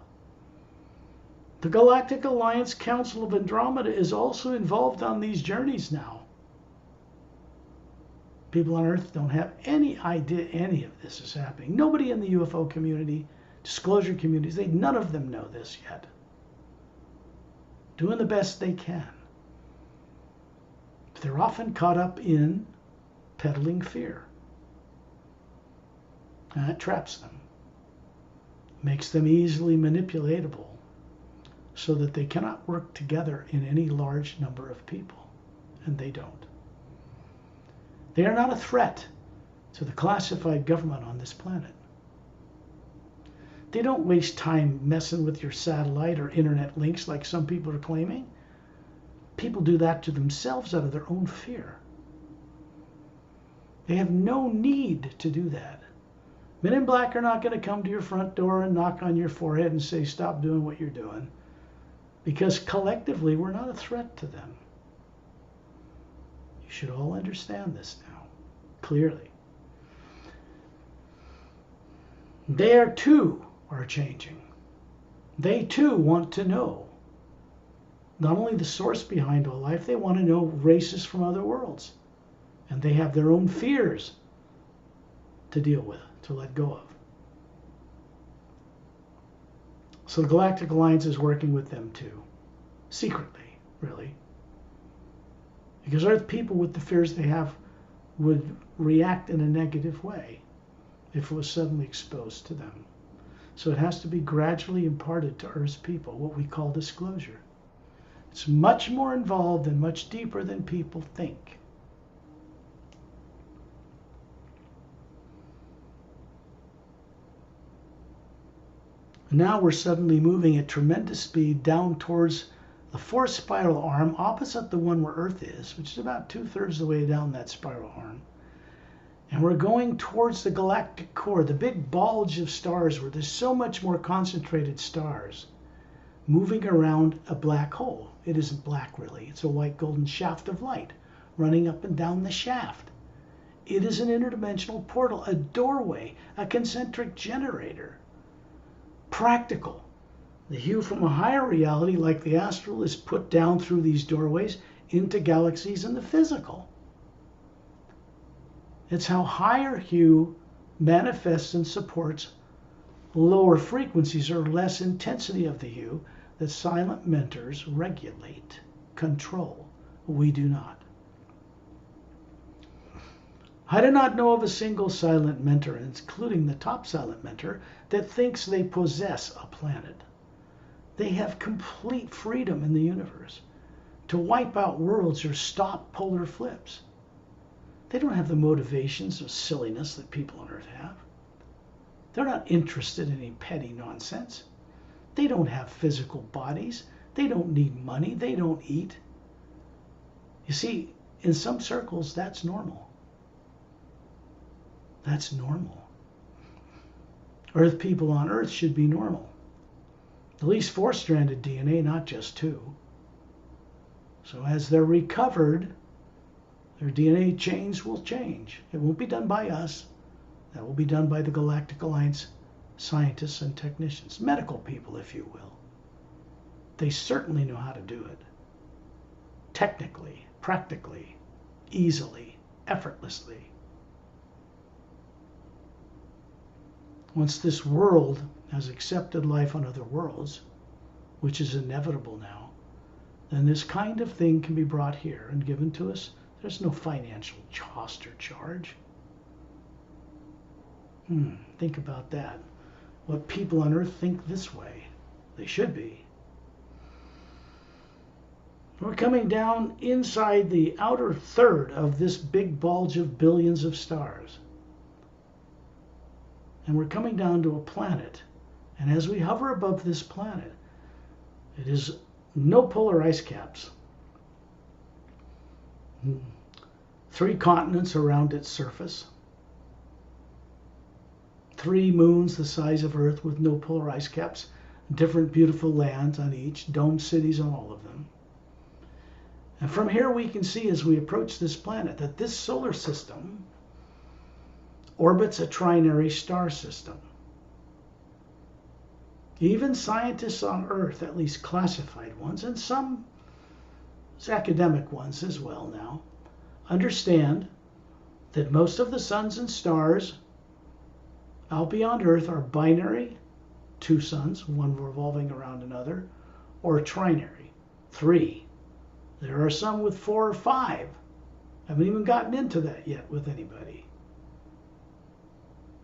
The Galactic Alliance Council of Andromeda is also involved on these journeys now. People on Earth don't have any idea any of this is happening. Nobody in the UFO community, disclosure communities, none of them know this yet. Doing the best they can. But they're often caught up in peddling fear. And that traps them. Makes them easily manipulatable so that they cannot work together in any large number of people. And they don't. They are not a threat to the classified government on this planet. They don't waste time messing with your satellite or internet links like some people are claiming. People do that to themselves out of their own fear. They have no need to do that. Men in black are not going to come to your front door and knock on your forehead and say, stop doing what you're doing. Because collectively, we're not a threat to them. You should all understand this now, clearly. They too are changing. They too want to know not only the source behind all life, they want to know races from other worlds. And they have their own fears to deal with, to let go of. So the Galactic Alliance is working with them too, secretly, really. Because Earth people with the fears they have would react in a negative way if it was suddenly exposed to them. So it has to be gradually imparted to Earth's people, what we call disclosure. It's much more involved and much deeper than people think. Now we're suddenly moving at tremendous speed down towards the fourth spiral arm opposite the one where Earth is, which is about 2/3 of the way down that spiral arm. And we're going towards the galactic core, the big bulge of stars where there's so much more concentrated stars moving around a black hole. It isn't black really, it's a white golden shaft of light running up and down the shaft. It is an interdimensional portal, a doorway, a concentric generator. Practical. The hue from a higher reality like the astral is put down through these doorways into galaxies in the physical. It's how higher hue manifests and supports lower frequencies or less intensity of the hue that silent mentors regulate, control. We do not. I do not know of a single silent mentor, including the top silent mentor, that thinks they possess a planet. They have complete freedom in the universe to wipe out worlds or stop polar flips. They don't have the motivations or silliness that people on Earth have. They're not interested in any petty nonsense. They don't have physical bodies. They don't need money. They don't eat. You see, in some circles, that's normal. That's normal. Earth people on Earth should be normal. At least 4-stranded DNA, not just 2. So as they're recovered, their DNA chains will change. It won't be done by us. That will be done by the Galactic Alliance scientists and technicians, medical people, if you will. They certainly know how to do it. Technically, practically, easily, effortlessly. Once this world has accepted life on other worlds, which is inevitable now, then this kind of thing can be brought here and given to us. There's no financial cost or charge. Think about that. What people on Earth think this way. They should be. We're coming down inside the outer third of this big bulge of billions of stars. And we're coming down to a planet. And as we hover above this planet, it is no polar ice caps. 3 continents around its surface. 3 moons the size of Earth with no polar ice caps. Different beautiful lands on each. Domed cities on all of them. And from here we can see as we approach this planet that this solar system orbits a trinary star system. Even scientists on Earth, at least classified ones, and some academic ones as well now, understand that most of the suns and stars out beyond Earth are binary, 2 suns, one revolving around another, or trinary, 3. There are some with 4 or 5. I haven't even gotten into that yet with anybody.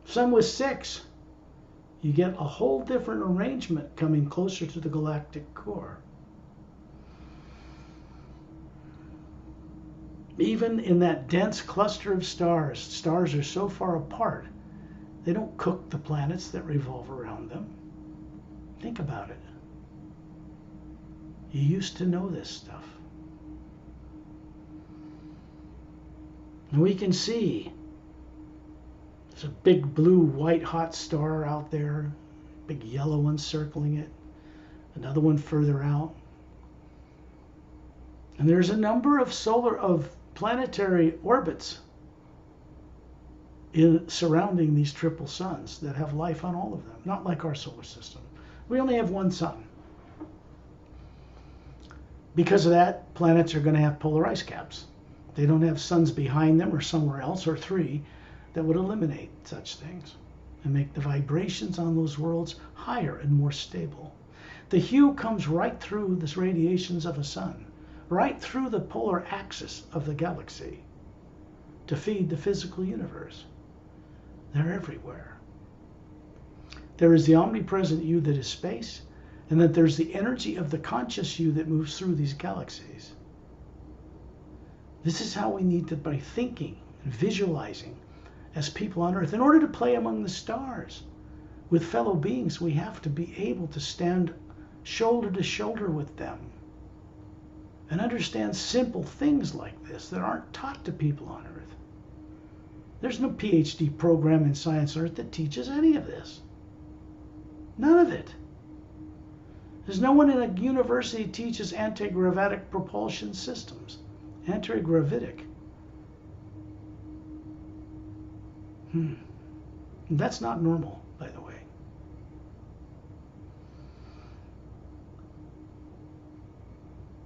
Some with 6. You get a whole different arrangement coming closer to the galactic core. Even in that dense cluster of stars, stars are so far apart, they don't cook the planets that revolve around them. Think about it. You used to know this stuff. And we can see there's a big blue white hot star out there, big yellow one circling it, another one further out. And there's a number of planetary orbits surrounding these triple suns that have life on all of them, not like our solar system. We only have 1 sun. Because of that, planets are going to have polar ice caps. They don't have suns behind them or somewhere else, or 3, that would eliminate such things and make the vibrations on those worlds higher and more stable. The hue comes right through the radiations of a sun, right through the polar axis of the galaxy to feed the physical universe. They're everywhere. There is the omnipresent you that is space, and that there's the energy of the conscious you that moves through these galaxies. This is how we need to, by thinking and visualizing as people on Earth, in order to play among the stars with fellow beings, we have to be able to stand shoulder to shoulder with them and understand simple things like this that aren't taught to people on Earth. There's no PhD program in science on Earth that teaches any of this. None of it. There's no one in a university that teaches anti-gravitic propulsion systems. Anti-gravitic. That's not normal, by the way.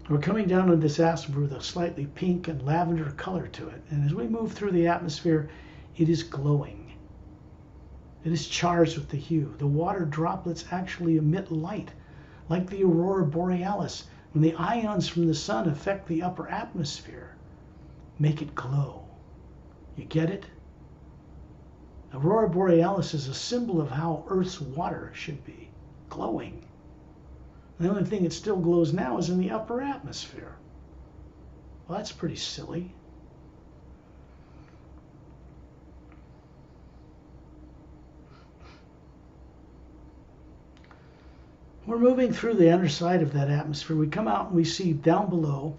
We're coming down on this atmosphere with a slightly pink and lavender color to it. And as we move through the atmosphere, it is glowing. It is charged with the hue. The water droplets actually emit light, like the aurora borealis, when the ions from the sun affect the upper atmosphere, make it glow. You get it? Aurora borealis is a symbol of how Earth's water should be, glowing. The only thing that still glows now is in the upper atmosphere. Well, that's pretty silly. We're moving through the underside of that atmosphere. We come out and we see down below,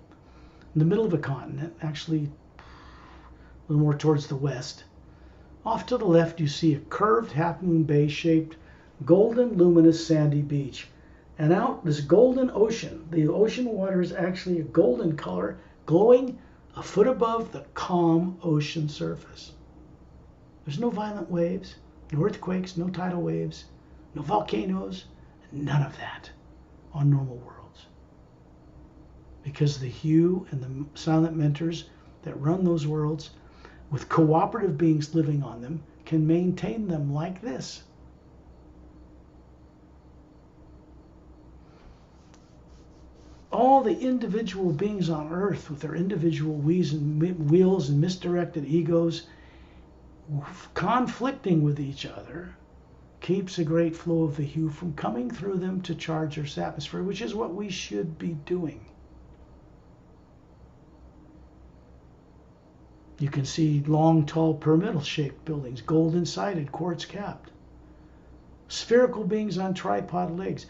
in the middle of a continent, actually a little more towards the west. Off to the left, you see a curved half-moon bay-shaped, golden, luminous, sandy beach. And out this golden ocean, the ocean water is actually a golden color, glowing a foot above the calm ocean surface. There's no violent waves, no earthquakes, no tidal waves, no volcanoes, none of that on normal worlds. Because the hue and the silent mentors that run those worlds, with cooperative beings living on them, can maintain them like this. All the individual beings on Earth with their individual wheels and misdirected egos conflicting with each other keeps a great flow of the hue from coming through them to charge Earth's atmosphere, which is what we should be doing. You can see long, tall, pyramidal-shaped buildings, golden-sided, quartz-capped. Spherical beings on tripod legs.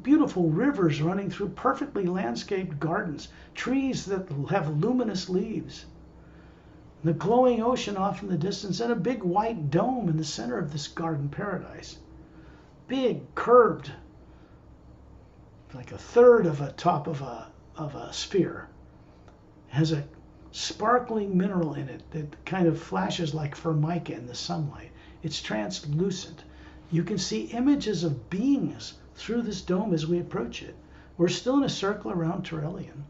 Beautiful rivers running through perfectly landscaped gardens. Trees that have luminous leaves. The glowing ocean off in the distance, and a big white dome in the center of this garden paradise. Big, curved, like a third of a top of a sphere. Has a sparkling mineral in it that kind of flashes like formica in the sunlight. It's translucent. You can see images of beings through this dome as we approach it. We're still in a circle around Turelian.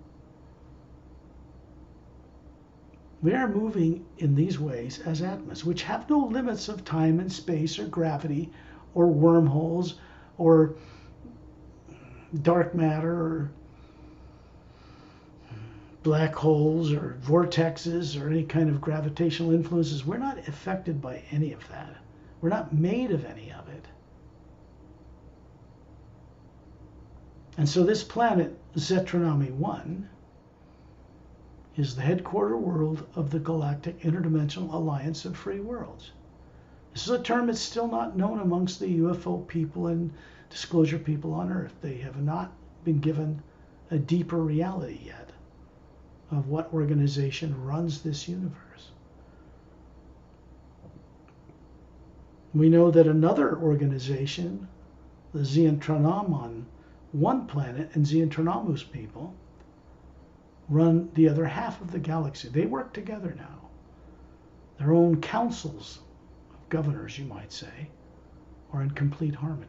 We are moving in these ways as Atmas, which have no limits of time and space or gravity or wormholes or dark matter or black holes or vortexes or any kind of gravitational influences. We're not affected by any of that. We're not made of any of it. And so this planet, Zetronomy 1, is the headquarter world of the Galactic Interdimensional Alliance of Free Worlds. This is a term that's still not known amongst the UFO people and disclosure people on Earth. They have not been given a deeper reality yet of what organization runs this universe. We know that another organization, the Zeontranom on one planet, and Zeontranom's people run the other half of the galaxy. They work together now. Their own councils of governors, you might say, are in complete harmony.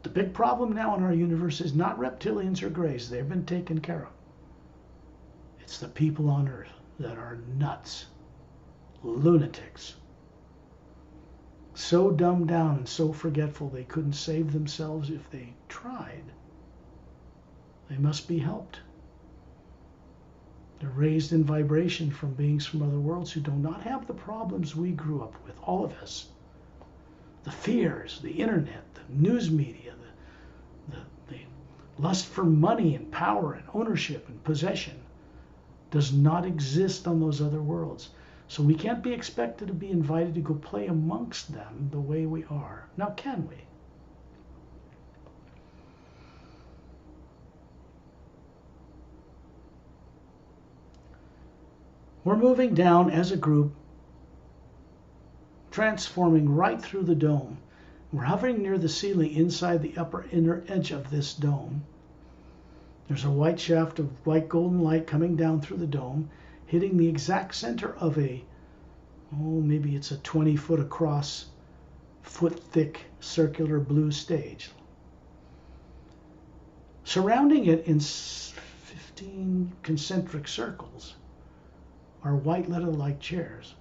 The big problem now in our universe is not reptilians or greys. They've been taken care of. It's the people on Earth that are nuts, lunatics, so dumbed down and so forgetful they couldn't save themselves if they tried. They must be helped. They're raised in vibration from beings from other worlds who do not have the problems we grew up with, all of us. The fears, the internet, the news media, the lust for money and power and ownership and possession does not exist on those other worlds. So we can't be expected to be invited to go play amongst them the way we are. Now, can we? We're moving down as a group, transforming right through the dome. We're hovering near the ceiling inside the upper inner edge of this dome. There's a white shaft of white golden light coming down through the dome, hitting the exact center of maybe it's a 20-foot across, foot-thick circular blue stage. Surrounding it in 15 concentric circles are white leather-like chairs.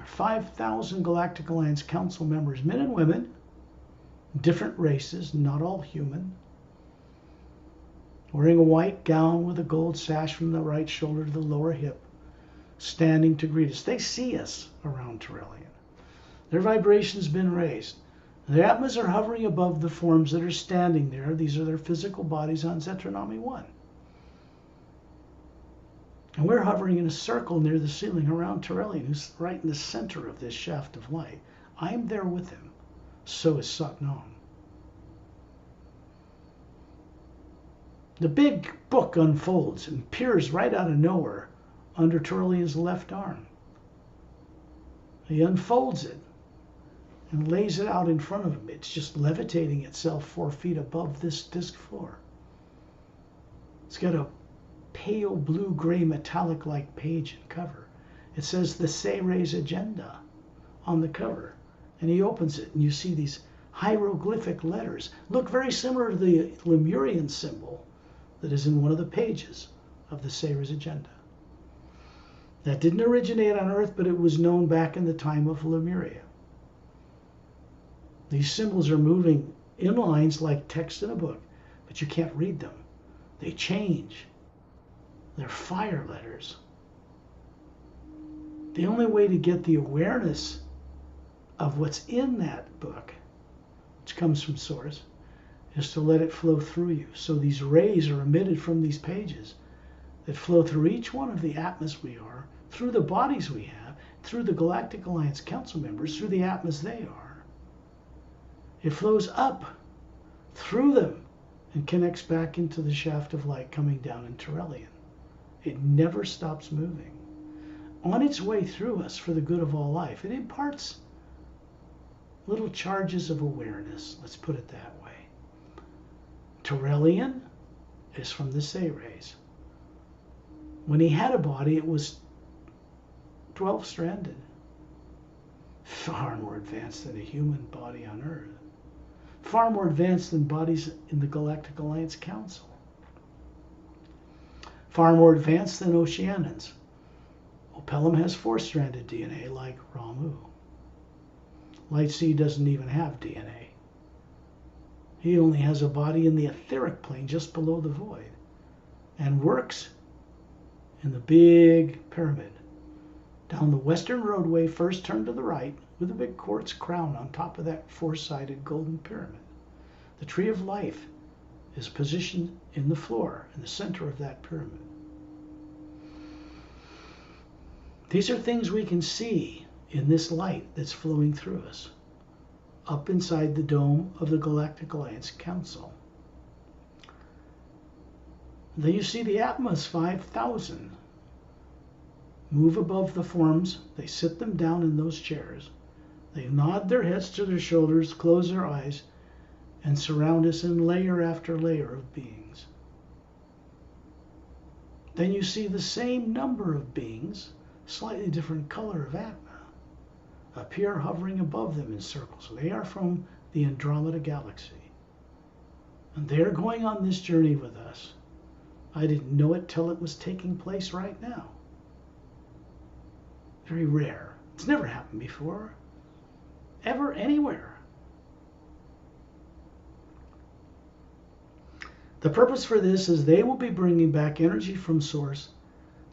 are 5,000 Galactic Alliance Council members, men and women, different races, not all human, wearing a white gown with a gold sash from the right shoulder to the lower hip, standing to greet us. They see us around Turellian. Their vibration's been raised. The Atmas are hovering above the forms that are standing there. These are their physical bodies on Zetranami 1. And we're hovering in a circle near the ceiling around Turellian, who's right in the center of this shaft of light. I'm there with him. So is Satnam. The big book unfolds and appears right out of nowhere under Turellian's left arm. He unfolds it and lays it out in front of him. It's just levitating itself 4 feet above this disc floor. It's got a pale blue-gray metallic-like page and cover. It says the Seres Agenda on the cover. And he opens it and you see these hieroglyphic letters. Look very similar to the Lemurian symbol that is in one of the pages of the Seres Agenda. That didn't originate on Earth, but it was known back in the time of Lemuria. These symbols are moving in lines like text in a book, but you can't read them. They change. They're fire letters. The only way to get the awareness of what's in that book, which comes from Source, is to let it flow through you. So these rays are emitted from these pages that flow through each one of the Atmas we are, through the bodies we have, through the Galactic Alliance Council members, through the Atmas they are. It flows up through them and connects back into the shaft of light coming down in Turellian. It never stops moving. On its way through us for the good of all life, it imparts little charges of awareness, let's put it that way. Turellian is from the Seres. When he had a body, it was 12-stranded. Far more advanced than a human body on Earth. Far more advanced than bodies in the Galactic Alliance Council. Far more advanced than Oceanans. Opelum has 4-stranded DNA like Ramu. Lightsea doesn't even have DNA. He only has a body in the etheric plane just below the void and works in the big pyramid. Down the western roadway, first turn to the right with a big quartz crown on top of that 4-sided golden pyramid. The tree of life is positioned in the floor in the center of that pyramid. These are things we can see in this light that's flowing through us, up inside the dome of the Galactic Alliance Council. Then you see the Atmas 5,000 move above the forms. They sit them down in those chairs. They nod their heads to their shoulders, close their eyes, and surround us in layer after layer of beings. Then you see the same number of beings, slightly different color of Atma, appear hovering above them in circles. They are from the Andromeda Galaxy. And they're going on this journey with us. I didn't know it till it was taking place right now. Very rare. It's never happened before. Ever, anywhere. The purpose for this is they will be bringing back energy from Source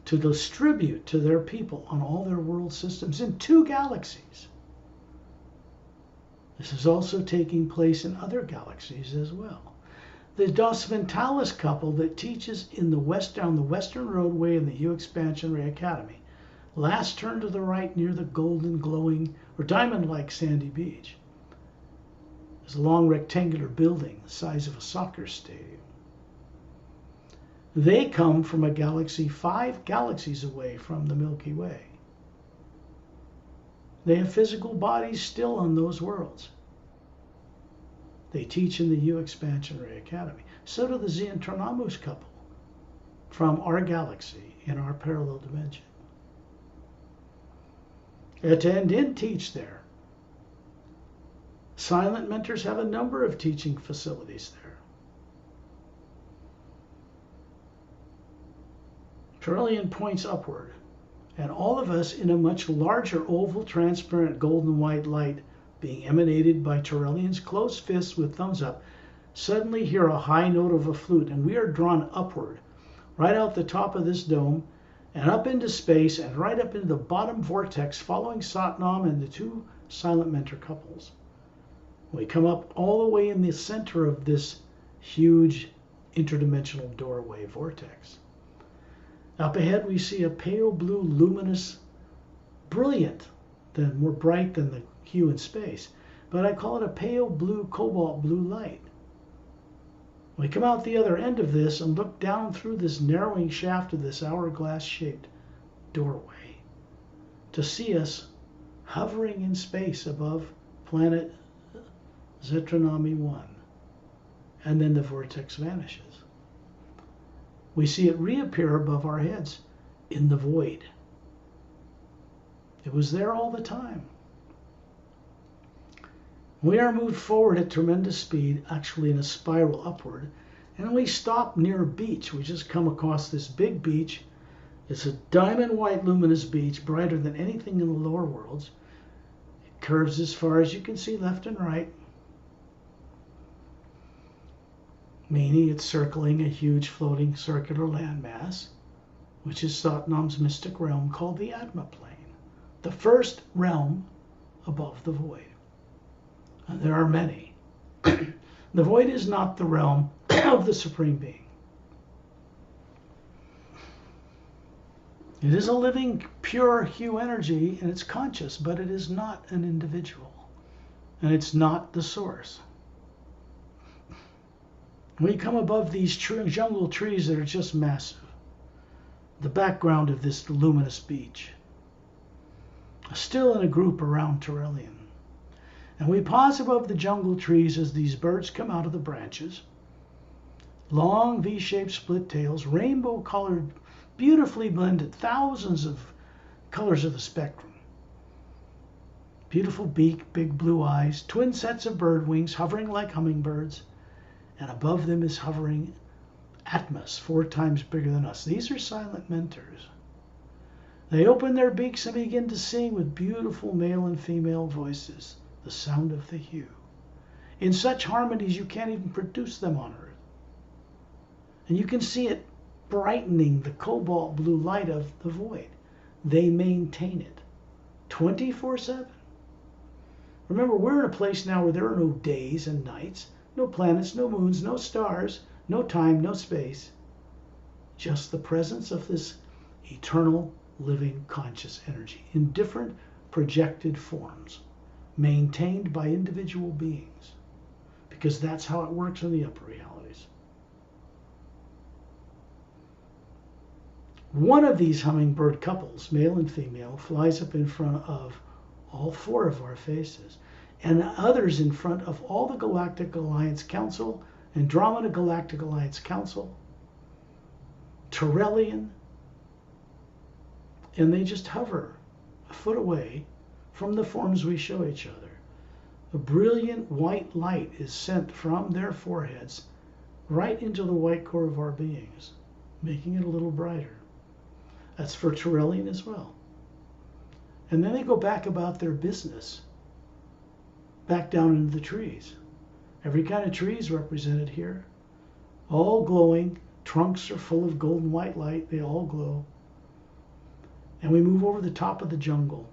to distribute to their people on all their world systems in 2 galaxies. This is also taking place in other galaxies as well. The Dos Ventalis couple that teaches in the west down the Western Roadway in the U Expansion Ray Academy, last turn to the right near the golden, glowing, or diamond-like sandy beach. There's a long rectangular building the size of a soccer stadium. They come from a galaxy 5 galaxies away from the Milky Way. They have physical bodies still on those worlds. They teach in the U Expansion Ray Academy. So do the Xantronamus couple from our galaxy in our parallel dimension. Attend and teach there. Silent mentors have a number of teaching facilities there. Turellian points upward and all of us in a much larger oval, transparent, golden white light being emanated by Turellian's closed fists with thumbs up, suddenly hear a high note of a flute, and we are drawn upward, right out the top of this dome, and up into space, and right up into the bottom vortex, following Satnam and the two silent mentor couples. We come up all the way in the center of this huge interdimensional doorway vortex. Up ahead we see a pale blue, luminous, brilliant, more bright than the hue in space, but I call it a pale blue, cobalt blue light. We come out the other end of this and look down through this narrowing shaft of this hourglass-shaped doorway to see us hovering in space above planet Zetranami 1. And then the vortex vanishes. We see it reappear above our heads in the void. It was there all the time. We are moved forward at tremendous speed, actually in a spiral upward, and we stop near a beach. We just come across this big beach. It's a diamond white luminous beach, brighter than anything in the lower worlds. It curves as far as you can see left and right, meaning it's circling a huge floating circular landmass, which is Satnam's mystic realm called the Atma plane, the first realm above the void. And there are many. The void is not the realm of the Supreme Being. It is a living, pure hue energy, and it's conscious, but it is not an individual. And it's not the source. We come above these jungle trees that are just massive, the background of this luminous beach, still in a group around Turellian. And we pause above the jungle trees as these birds come out of the branches. Long V-shaped split tails, rainbow colored, beautifully blended, thousands of colors of the spectrum. Beautiful beak, big blue eyes, twin sets of bird wings hovering like hummingbirds, and above them is hovering Atmas, 4 times bigger than us. These are silent mentors. They open their beaks and begin to sing with beautiful male and female voices, the sound of the hue, in such harmonies you can't even produce them on Earth. And you can see it brightening the cobalt blue light of the void. They maintain it 24/7. Remember, we're in a place now where there are no days and nights, no planets, no moons, no stars, no time, no space. Just the presence of this eternal, living, conscious energy in different projected forms, maintained by individual beings, because that's how it works in the upper realities. One of these hummingbird couples, male and female, flies up in front of all 4 of our faces, and others in front of all the Galactic Alliance Council, Andromeda Galactic Alliance Council, Turellian, and they just hover a foot away from the forms we show each other. A brilliant white light is sent from their foreheads right into the white core of our beings, making it a little brighter. That's for Turellian as well. And then they go back about their business, back down into the trees. Every kind of tree is represented here, all glowing. Trunks are full of golden white light. They all glow. And we move over the top of the jungle.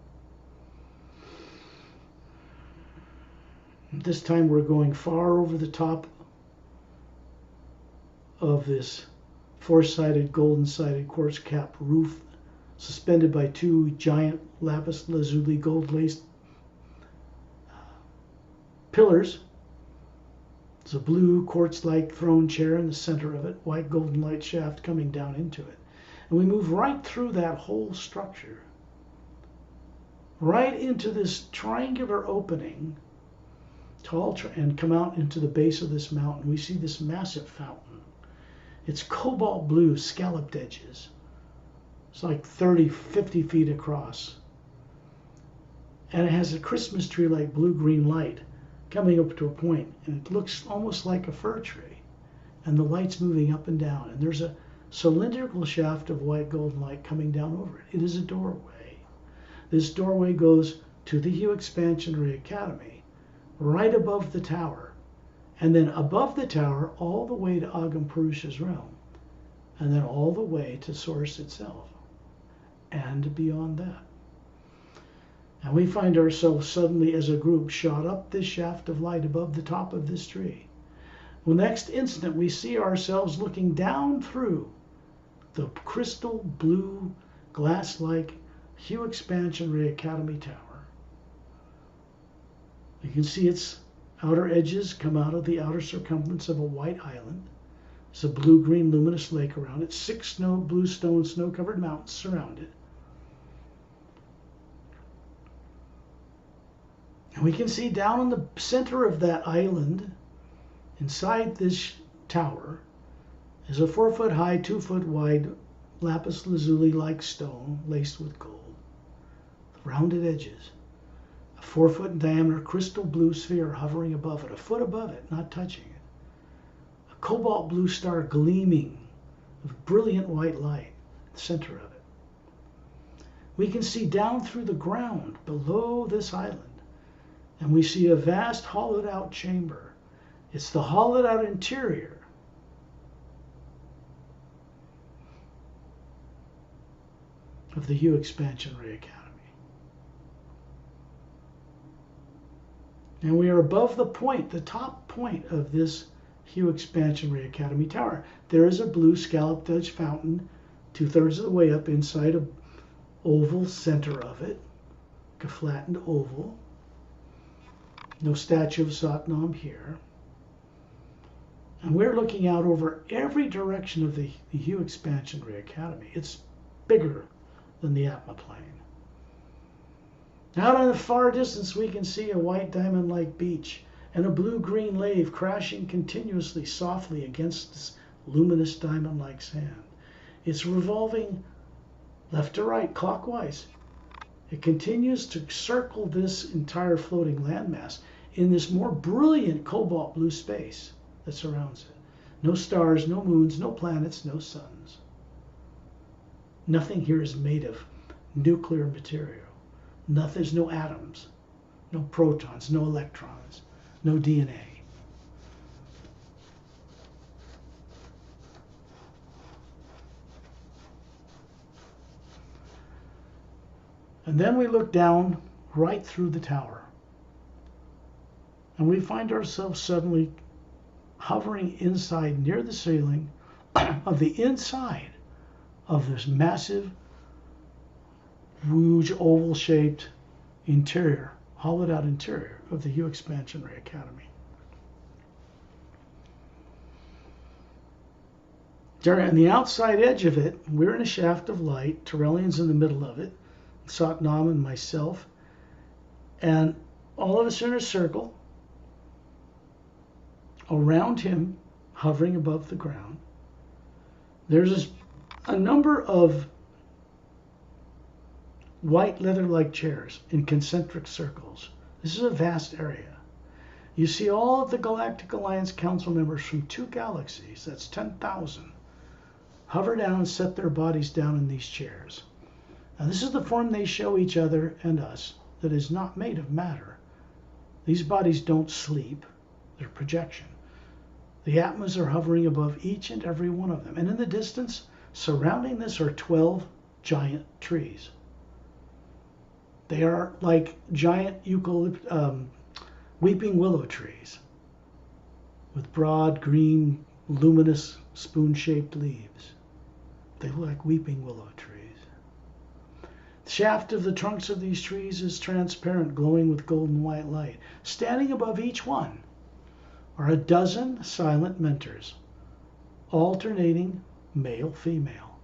This time we're going far over the top of this 4-sided, golden-sided quartz cap roof, suspended by 2 giant lapis lazuli gold-laced pillars. There's a blue quartz-like throne chair in the center of it, white golden light shaft coming down into it. And we move right through that whole structure, right into this triangular opening, and come out into the base of this mountain. We see this massive fountain. It's cobalt blue, scalloped edges. It's like 30, 50 feet across. And it has a Christmas tree like blue-green light coming up to a point, and it looks almost like a fir tree. And the light's moving up and down. And there's a cylindrical shaft of white golden light coming down over it. It is a doorway. This doorway goes to the Hue Expansionary Academy, right above the tower, and then above the tower all the way to Agam Purusha's realm, and then all the way to Source itself, and beyond that. And we find ourselves suddenly as a group shot up this shaft of light above the top of this tree. The next instant we see ourselves looking down through the crystal blue glass-like Hue Expansionary Academy tower. You can see its outer edges come out of the outer circumference of a white island. There's a blue-green luminous lake around it. 6 blue stone snow-covered mountains surround it. And we can see down in the center of that island, inside this tower, is a 4-foot high, 2-foot wide lapis lazuli-like stone laced with gold, rounded edges. A 4-foot in diameter crystal blue sphere hovering above it, a foot above it, not touching it. A cobalt blue star gleaming with brilliant white light at the center of it. We can see down through the ground below this island, and we see a vast hollowed out chamber. It's the hollowed out interior of the Hue Expansionary Academy. And we are above the point, the top point of this Hue Expansionary Academy tower. There is a blue scalloped edge fountain 2/3 of the way up inside a oval center of it, like a flattened oval. No statue of Satnam here. And we're looking out over every direction of the Hue Expansionary Academy. It's bigger than the Atma plane. Out in the far distance, we can see a white diamond-like beach and a blue-green wave crashing continuously, softly against this luminous diamond-like sand. It's revolving left to right, clockwise. It continues to circle this entire floating landmass in this more brilliant cobalt blue space that surrounds it. No stars, no moons, no planets, no suns. Nothing here is made of nuclear material. There's no atoms, no protons, no electrons, no DNA. And then we look down right through the tower, and we find ourselves suddenly hovering inside, near the ceiling of the inside of this massive, huge oval-shaped interior, hollowed out interior of the Hue Expansionary Academy. On the outside edge of it, we're in a shaft of light. Terrellian's in the middle of it, Satnam and myself, and all of us are in a circle around him, hovering above the ground. There's a number of white leather-like chairs in concentric circles. This is a vast area. You see all of the Galactic Alliance Council members from 2 galaxies, that's 10,000, hover down and set their bodies down in these chairs. Now this is the form they show each other and us that is not made of matter. These bodies don't sleep, they're projection. The Atmas are hovering above each and every one of them. And in the distance, surrounding this are 12 giant trees. They are like giant weeping willow trees with broad, green, luminous, spoon-shaped leaves. They look like weeping willow trees. The shaft of the trunks of these trees is transparent, glowing with golden white light. Standing above each one are a dozen silent mentors, alternating male-female.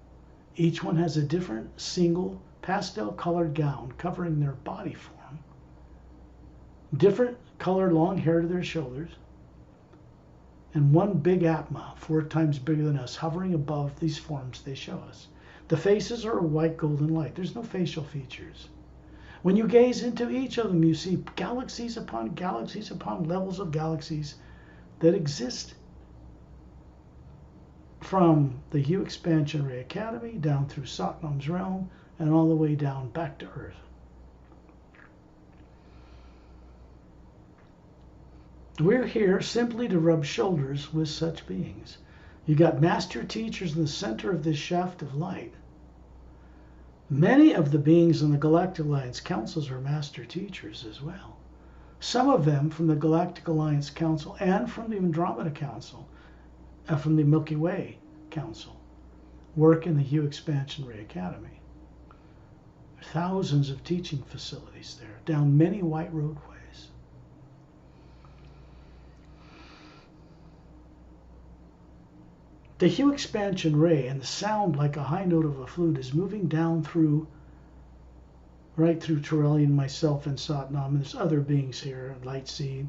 Each one has a different single pastel-colored gown covering their body form, different colored long hair to their shoulders, and one big Atma, 4 times bigger than us, hovering above these forms they show us. The faces are a white golden light. There's no facial features. When you gaze into each of them, you see galaxies upon levels of galaxies that exist from the Hue Expansion Ray Academy down through Satnam's realm and all the way down back to Earth. We're here simply to rub shoulders with such beings. You got master teachers in the center of this shaft of light. Many of the beings in the Galactic Alliance councils are master teachers as well. Some of them from the Galactic Alliance Council and from the Andromeda Council, from the Milky Way Council, work in the Hue Expansion Ray Academy. Thousands of teaching facilities there, down many white roadways. The Hue Expansion Ray and the sound like a high note of a flute is moving down through, right through Torellian, myself, and Satnam, and there's other beings here, Lightseed,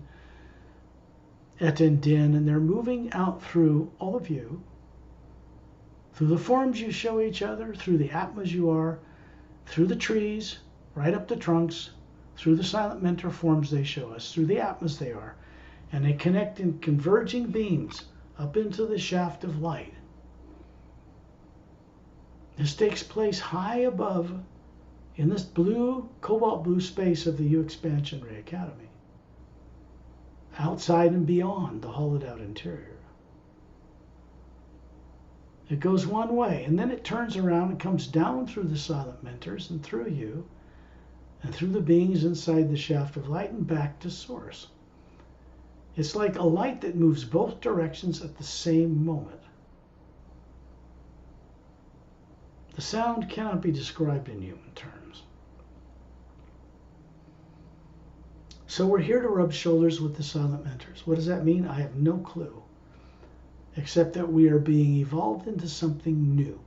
Et and Din, and they're moving out through all of you, through the forms you show each other, through the atmas you are, through the trees, right up the trunks, through the silent mentor forms they show us, through the atmas they are, and they connect in converging beams up into the shaft of light. This takes place high above in this blue, cobalt blue space of the Hue Expansion Ray Academy, outside and beyond the hollowed out interior. It goes one way, and then it turns around and comes down through the silent mentors and through you, and through the beings inside the shaft of light and back to source. It's like a light that moves both directions at the same moment. The sound cannot be described in human terms. So we're here to rub shoulders with the silent mentors. What does that mean? I have no clue, except that we are being evolved into something new,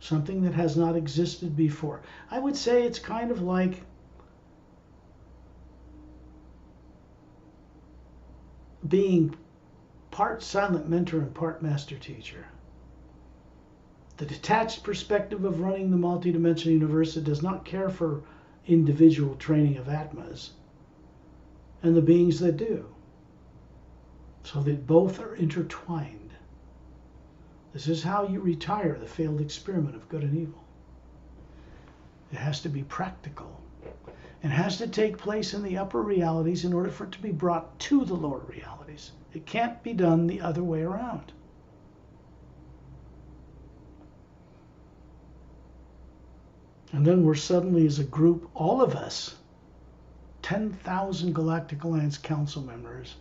something that has not existed before. I would say it's kind of like being part silent mentor and part master teacher. The detached perspective of running the multidimensional universe that does not care for individual training of atmas, and the beings that do, so that both are intertwined. This is how you retire the failed experiment of good and evil. It has to be practical. It has to take place in the upper realities in order for it to be brought to the lower realities. It can't be done the other way around. And then we're suddenly, as a group, all of us, 10,000 Galactic Alliance Council members,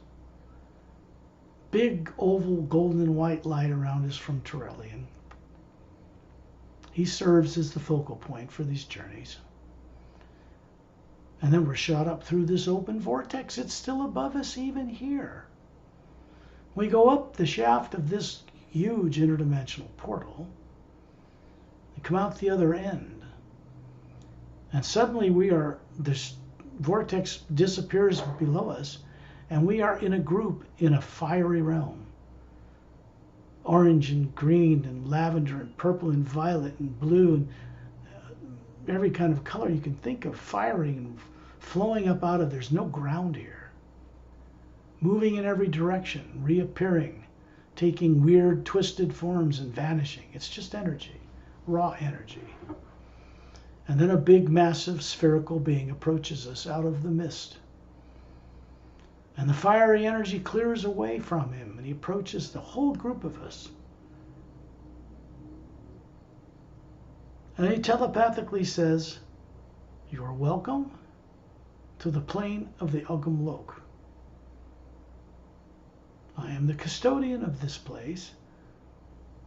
big oval golden and white light around us from Torellian. He serves as the focal point for these journeys. And then we're shot up through this open vortex. It's still above us even here. We go up the shaft of this huge interdimensional portal and come out the other end. And suddenly this vortex disappears below us, and we are in a group in a fiery realm. Orange and green and lavender and purple and violet and blue and every kind of color you can think of, firing and flowing up out of. There's no ground here. Moving in every direction, reappearing, taking weird twisted forms and vanishing. It's just energy, raw energy. And then a big, massive, spherical being approaches us out of the mist. And the fiery energy clears away from him, and he approaches the whole group of us. And he telepathically says, "You are welcome to the plane of the Ugam Lok. I am the custodian of this place.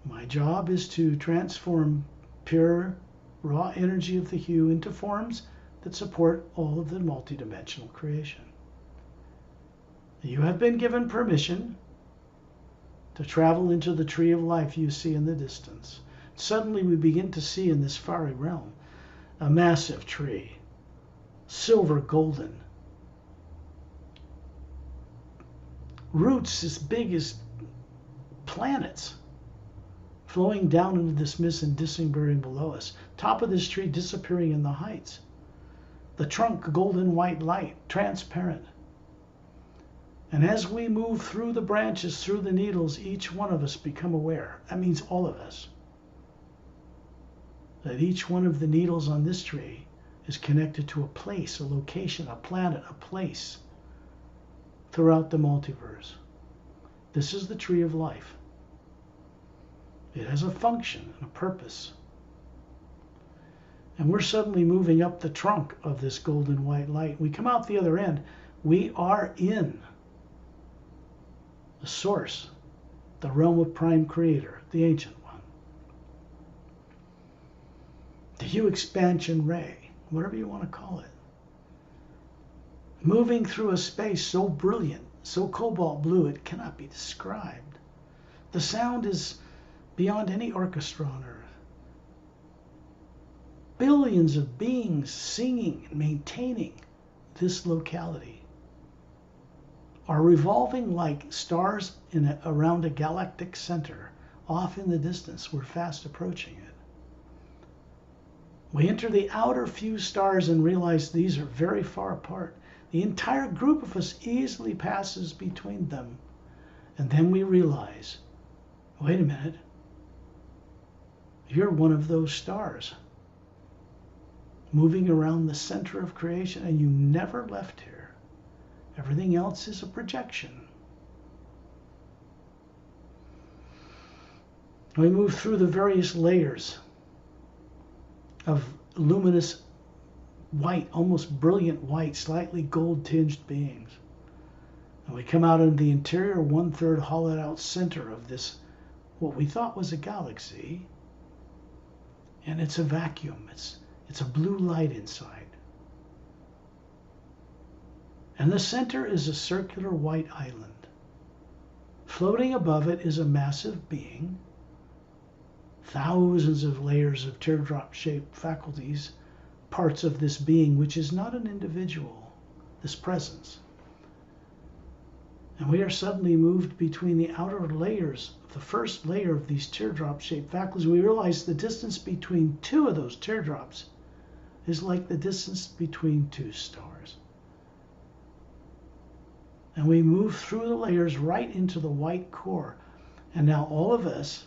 My job is to transform pure, raw energy of the hue into forms that support all of the multidimensional creation. You have been given permission to travel into the tree of life you see in the distance." Suddenly we begin to see in this fiery realm a massive tree, silver golden, roots as big as planets, flowing down into this mist and disappearing below us. Top of this tree disappearing in the heights. The trunk golden white light, transparent. And as we move through the branches, through the needles, each one of us become aware. That means all of us. That each one of the needles on this tree is connected to a place, a location, a planet, a place throughout the multiverse. This is the tree of life. It has a function and a purpose. And we're suddenly moving up the trunk of this golden white light. We come out the other end. We are in the source, the realm of prime creator, the ancient one. The hue expansion ray, whatever you want to call it. Moving through a space so brilliant, so cobalt blue, it cannot be described. The sound is beyond any orchestra on earth. Billions of beings singing and maintaining this locality are revolving like stars around a galactic center. Off in the distance, we're fast approaching it. We enter the outer few stars and realize these are very far apart. The entire group of us easily passes between them. And then we realize, wait a minute, you're one of those stars moving around the center of creation, and you never left here. Everything else is a projection. We move through the various layers of luminous white, almost brilliant white, slightly gold-tinged beings. And we come out in the interior, one-third hollowed out center of this, what we thought was a galaxy. And it's a vacuum. It's a blue light inside. And the center is a circular white island. Floating above it is a massive being, thousands of layers of teardrop-shaped faculties, parts of this being, which is not an individual, this presence. And we are suddenly moved between the outer layers, the first layer of these teardrop-shaped faculties. We realize the distance between two of those teardrops is like the distance between two stars. And we move through the layers right into the white core. And now all of us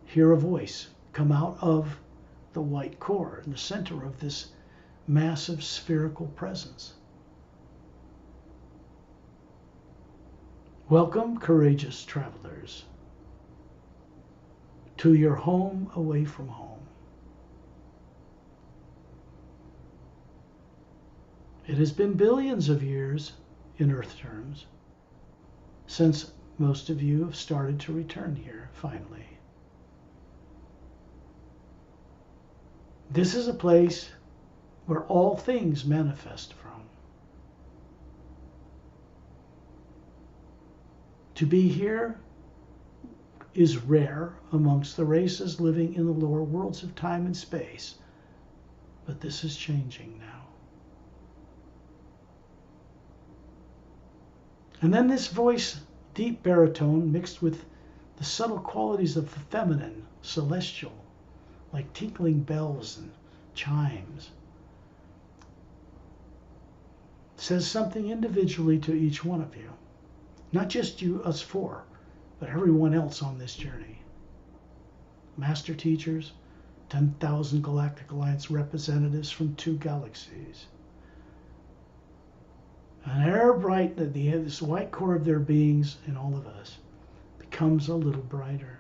hear a voice come out of the white core in the center of this massive spherical presence. Welcome, courageous travelers, to your home away from home. It has been billions of years, in Earth terms, since most of you have started to return here, finally. This is a place where all things manifest from. To be here is rare amongst the races living in the lower worlds of time and space, but this is changing now. And then this voice, deep baritone mixed with the subtle qualities of the feminine, celestial, like tinkling bells and chimes, says something individually to each one of you. Not just you, us four, but everyone else on this journey. Master teachers, 10,000 Galactic Alliance representatives from 2 galaxies. And they're bright at the end, this white core of their beings in all of us becomes a little brighter.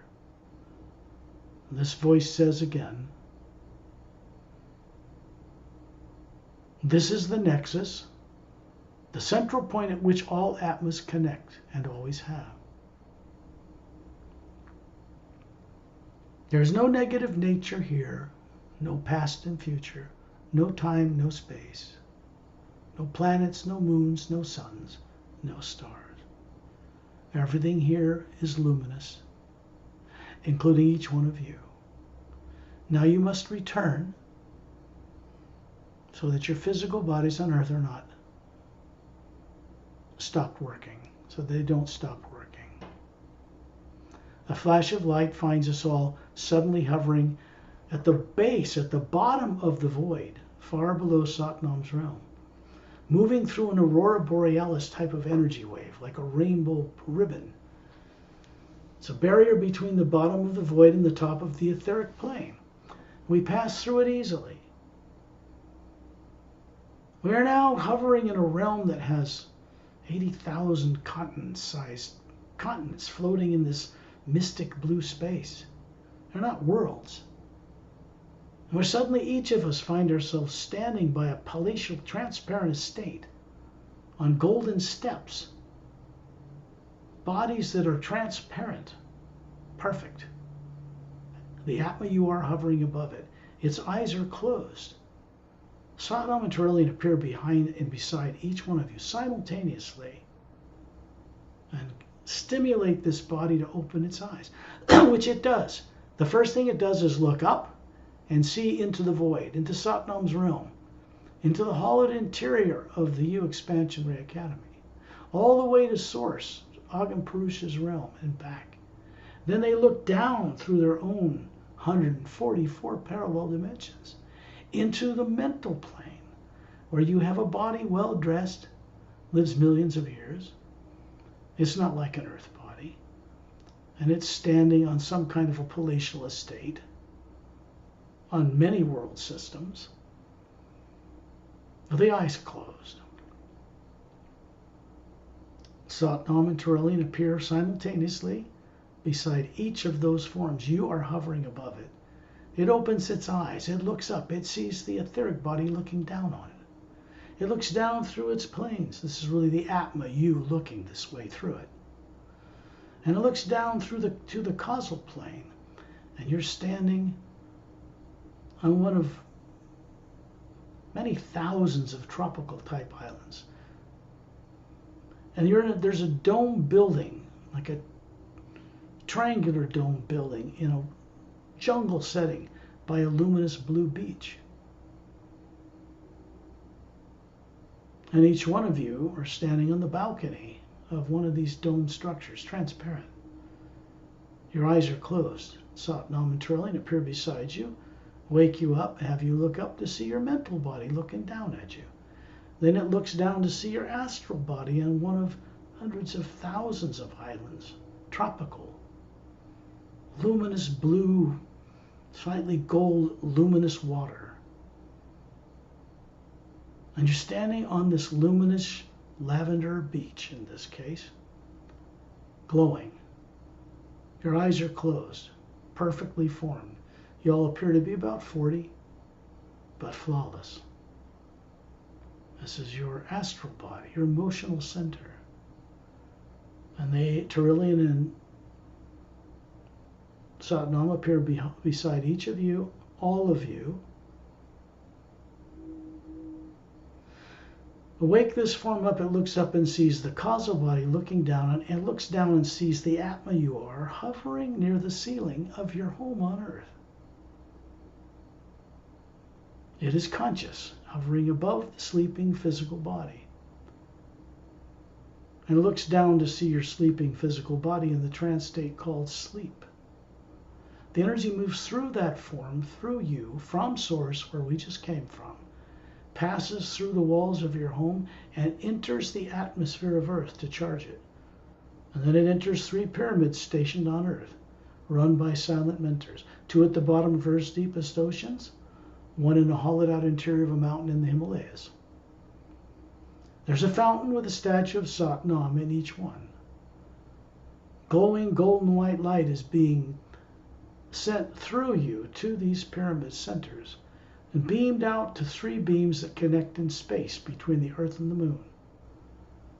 And this voice says again, this is the nexus, the central point at which all atmas connect and always have. There's no negative nature here, no past and future, no time, no space, no planets, no moons, no suns, no stars. Everything here is luminous, including each one of you. Now you must return so that your physical bodies on earth are not stopped working, so they don't stop working. A flash of light finds us all suddenly hovering at the base, at the bottom of the void, far below Satnam's realm. moving through an aurora borealis type of energy wave, like a rainbow ribbon. It's a barrier between the bottom of the void and the top of the etheric plane. We pass through it easily. We are now hovering in a realm that has 80,000 continent-sized continents floating in this mystic blue space. They're not worlds. And where suddenly each of us find ourselves standing by a palatial, transparent estate on golden steps, bodies that are transparent, perfect. The Atma you are hovering above it. Its eyes are closed. Satnam and Turlian appear behind and beside each one of you simultaneously and stimulate this body to open its eyes, which it does. The first thing it does is look up and see into the void, into Satnam's realm, into the hollowed interior of the U Expansion Ray Academy, all the way to Source, Agam Purusha's realm, and back. Then they look down through their own 144 parallel dimensions into the mental plane, where you have a body well dressed, lives millions of years. It's not like an earth body, and it's standing on some kind of a palatial estate on many world systems, with the eyes closed. Satnam and Turlian appear simultaneously beside each of those forms. You are hovering above it. It opens its eyes. It looks up. It sees the etheric body looking down on it. It looks down through its planes. This is really the Atma, you looking this way through it. And it looks down through to the causal plane. And you're standing on one of many thousands of tropical type islands. And there's a dome building, like a triangular dome building in a jungle setting by a luminous blue beach. And each one of you are standing on the balcony of one of these dome structures, transparent. Your eyes are closed. Satnam and Turlian appear beside you, wake you up, have you look up to see your mental body looking down at you. Then it looks down to see your astral body on one of hundreds of thousands of islands, tropical, luminous blue, slightly gold, luminous water. And you're standing on this luminous lavender beach, in this case, glowing. Your eyes are closed, perfectly formed. You all appear to be about 40, but flawless. This is your astral body, your emotional center. And Turlian and Satnam appear beside each of you, all of you. Wake this form up, it looks up and sees the causal body looking down, and looks down and sees the Atma you are hovering near the ceiling of your home on earth. It is conscious, hovering above the sleeping physical body. And looks down to see your sleeping physical body in the trance state called sleep. The energy moves through that form, through you, from source, where we just came from, passes through the walls of your home, and enters the atmosphere of Earth to charge it. And then it enters 3 pyramids stationed on Earth, run by silent mentors. 2 at the bottom of Earth's deepest oceans, 1 in the hollowed-out interior of a mountain in the Himalayas. There's a fountain with a statue of Satnam in each one. Glowing golden white light is being sent through you to these pyramid centers and beamed out to 3 beams that connect in space between the Earth and the Moon.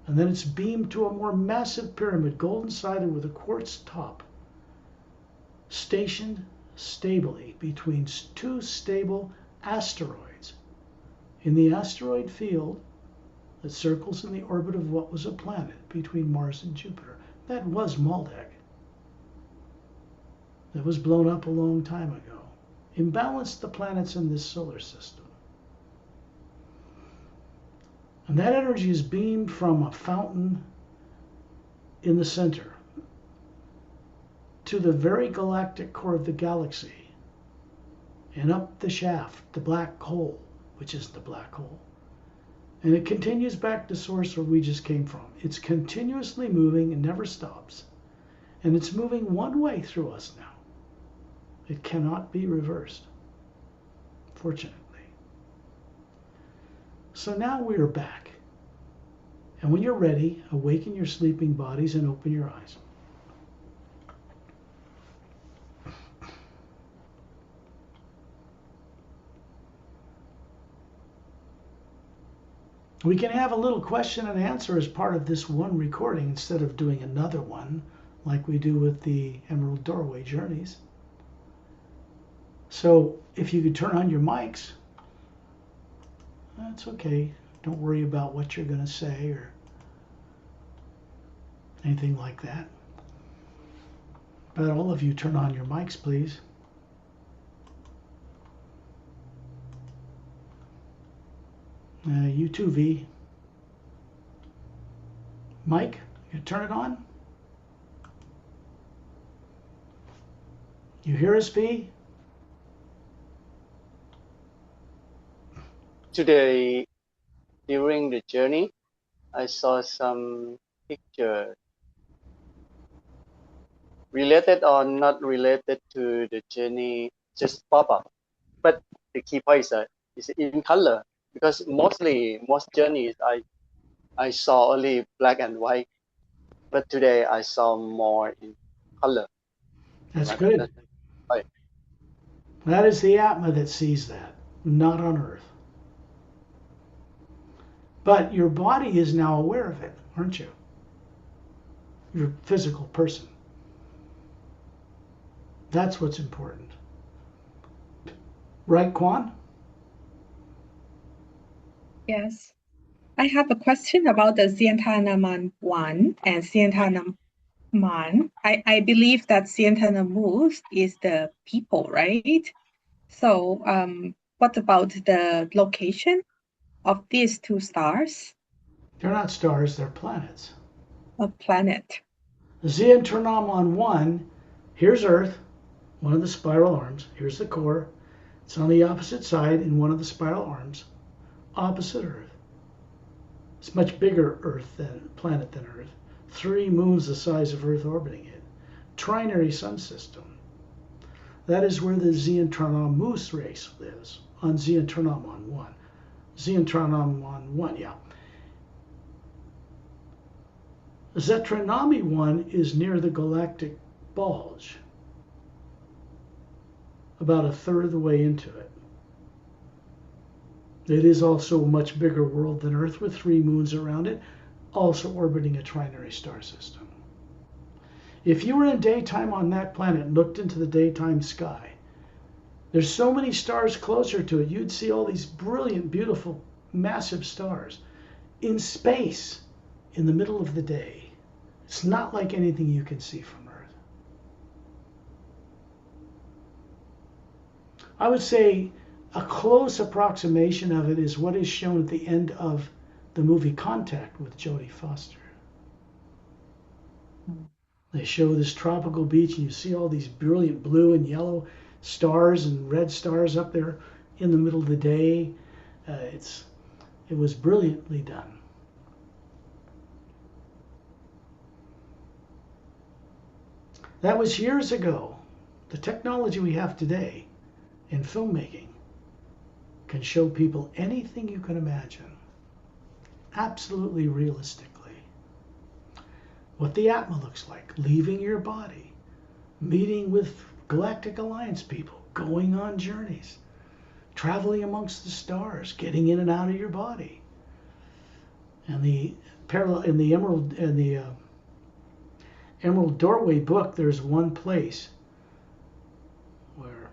And then it's beamed to a more massive pyramid, golden-sided with a quartz top, stationed stably between 2 stable asteroids in the asteroid field that circles in the orbit of what was a planet between Mars and Jupiter. That was Maldek. That was blown up a long time ago. Imbalanced the planets in this solar system. And that energy is beamed from a fountain in the center to the very galactic core of the galaxy and up the shaft, the black hole, which is the black hole, And it continues back to source where we just came from. It's continuously moving and never stops. And it's moving one way through us now. It cannot be reversed, fortunately. So now we are back. And when you're ready, awaken your sleeping bodies and open your eyes. We can have a little question and answer as part of this one recording instead of doing another one like we do with the Emerald Doorway Journeys. So if you could turn on your mics, that's okay. Don't worry about what you're going to say or anything like that. But all of you turn on your mics, please. You too, V. Mike, you turn it on? You hear us, V? Today, during the journey, I saw some pictures related or not related to the journey, just pop up. But the key point is in color, because most journeys I saw only black and white, but today I saw more in color. That's Right? good. That's right. That is the Atma that sees that, not on Earth. But your body is now aware of it, aren't you? Your physical person. That's what's important. Right, Quan? Yes. I have a question about the Sientanaman 1 and Sientanaman. I believe that Sientanamus is the people, right? So what about the location of these two stars? They're not stars, they're planets. A planet. Zeonternomon 1, here's Earth, one of the spiral arms. Here's the core. It's on the opposite side in one of the spiral arms, opposite Earth. It's much bigger planet than Earth. 3 moons the size of Earth orbiting it. Trinary sun system. That is where the Zeonternomus race lives, on Zeonternomon 1. Zeonternomon 1, yeah. Zetranami 1 is near the Galactic bulge, about a third of the way into it. It is also a much bigger world than Earth with 3 moons around it, also orbiting a trinary star system. If you were in daytime on that planet and looked into the daytime sky, there's so many stars closer to it, you'd see all these brilliant, beautiful, massive stars in space in the middle of the day. It's not like anything you can see from Earth. I would say a close approximation of it is what is shown at the end of the movie Contact with Jodie Foster. They show this tropical beach and you see all these brilliant blue and yellow stars and red stars up there in the middle of the day. It was brilliantly done. That was years ago. The technology we have today in filmmaking can show people anything you can imagine, absolutely realistically. What the Atma looks like, leaving your body, meeting with Galactic Alliance people, going on journeys, traveling amongst the stars, getting in and out of your body. And the parallel in the Emerald Doorway book, there's one place where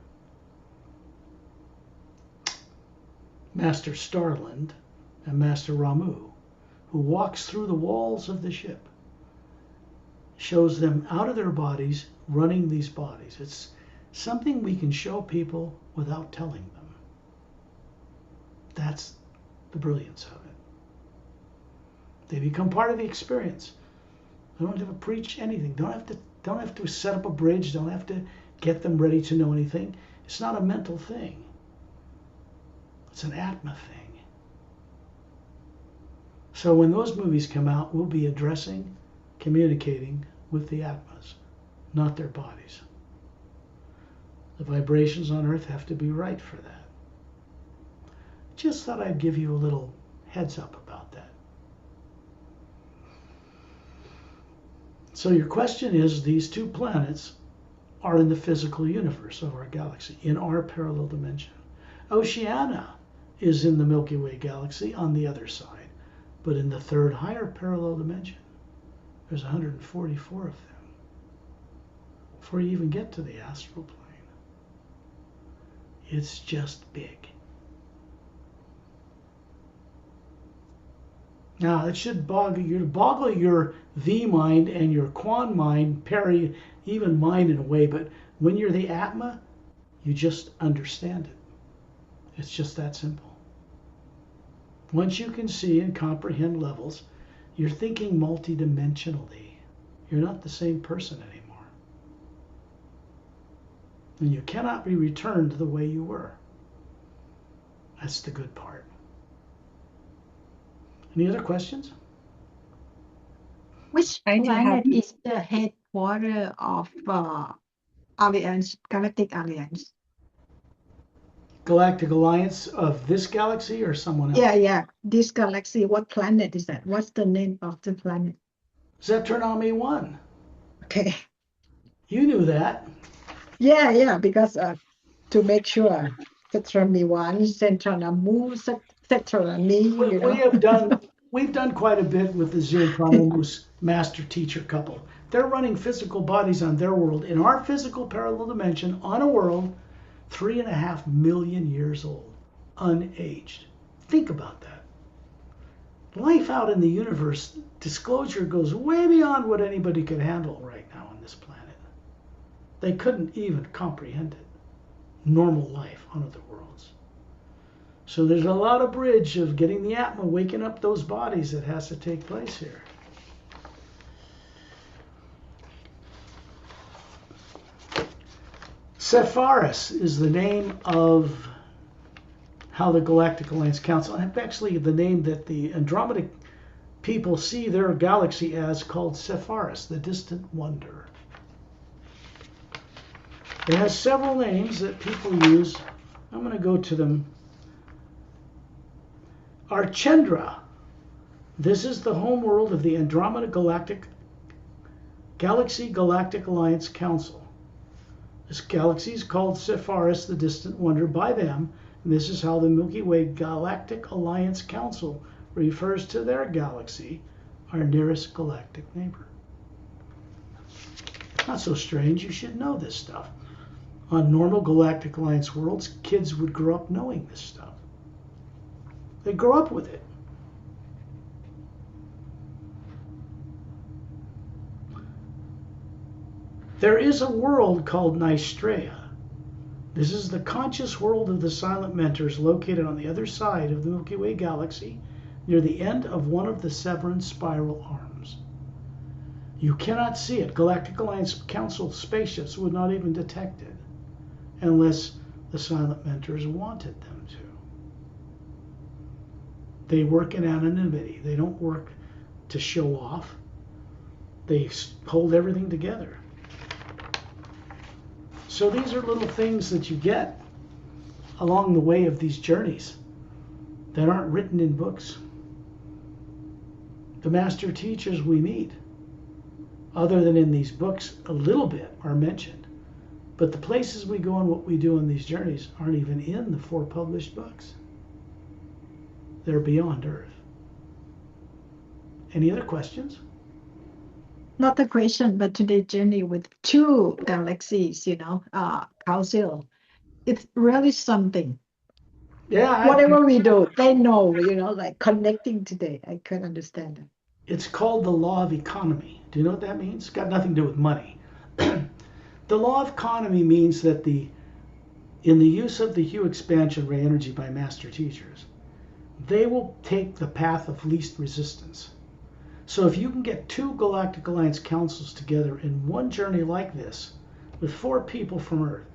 Master Starland and Master Ramu, who walks through the walls of the ship, shows them out of their bodies, running these bodies. It's something we can show people without telling them. That's the brilliance of it. They become part of the experience. They don't have to preach anything. Don't have to set up a bridge. Don't have to get them ready to know anything. It's not a mental thing. It's an Atma thing. So when those movies come out, we'll be addressing, communicating with the Atmas, not their bodies. The vibrations on Earth have to be right for that. Just thought I'd give you a little heads up about that. So your question is, these two planets are in the physical universe of our galaxy, in our parallel dimension. Oceania is in the Milky Way galaxy on the other side, but in the third higher parallel dimension. There's 144 of them before you even get to the astral plane. It's just big. Now, it should boggle your V mind and your Quan mind, Pari, even mind in a way, but when you're the Atma, you just understand it. It's just that simple. Once you can see and comprehend levels, you're thinking multidimensionally. You're not the same person anymore. And you cannot be returned the way you were. That's the good part. Any other questions? Which I do planet have. is the headquarter of Alliance, Galactic Alliance? Galactic Alliance of this galaxy or someone else? Yeah. This galaxy, what planet is that? What's the name of the planet? Zetranami 1. Okay. You knew that. Yeah, because to make sure, Cetrami 1, Centranamu, Cetrami, We've done quite a bit with the Zeolite master teacher couple. They're running physical bodies on their world in our physical parallel dimension on a world 3.5 million years old, unaged. Think about that. Life out in the universe, disclosure goes way beyond what anybody could handle right now on this planet. They couldn't even comprehend it. Normal life on other worlds. So there's a lot of bridge of getting the Atma, waking up those bodies that has to take place here. Sepharis is the name of how the Galactic Alliance Council, and actually the name that the Andromeda people see their galaxy as, called Sepharis, the distant wonder. It has several names that people use. I'm going to go to them. Archendra. This is the home world of the Andromeda Galaxy Galactic Alliance Council. This galaxy is called Sepharis, the distant wonder, by them, and this is how the Milky Way Galactic Alliance Council refers to their galaxy, our nearest galactic neighbor. Not so strange, you should know this stuff. On normal Galactic Alliance worlds, kids would grow up knowing this stuff. They grow up with it. There is a world called Nystrea. This is the conscious world of the silent mentors located on the other side of the Milky Way galaxy, near the end of one of the Severan spiral arms. You cannot see it. Galactic Alliance Council spaceships would not even detect it unless the silent mentors wanted them to. They work in anonymity. They don't work to show off. They hold everything together. So these are little things that you get along the way of these journeys that aren't written in books. The master teachers we meet, other than in these books, a little bit are mentioned. But the places we go and what we do on these journeys aren't even in the 4 published books. They're beyond Earth. Any other questions? not a question, but today's journey with 2 galaxies, Council, it's really something. Yeah. Whatever we do, they know, like connecting today. I can understand it. It's called the law of economy. Do you know what that means? It's got nothing to do with money. The law of economy means that in the use of the Hue expansion ray energy by master teachers, they will take the path of least resistance. So if you can get 2 Galactic Alliance councils together in one journey like this, with 4 people from Earth,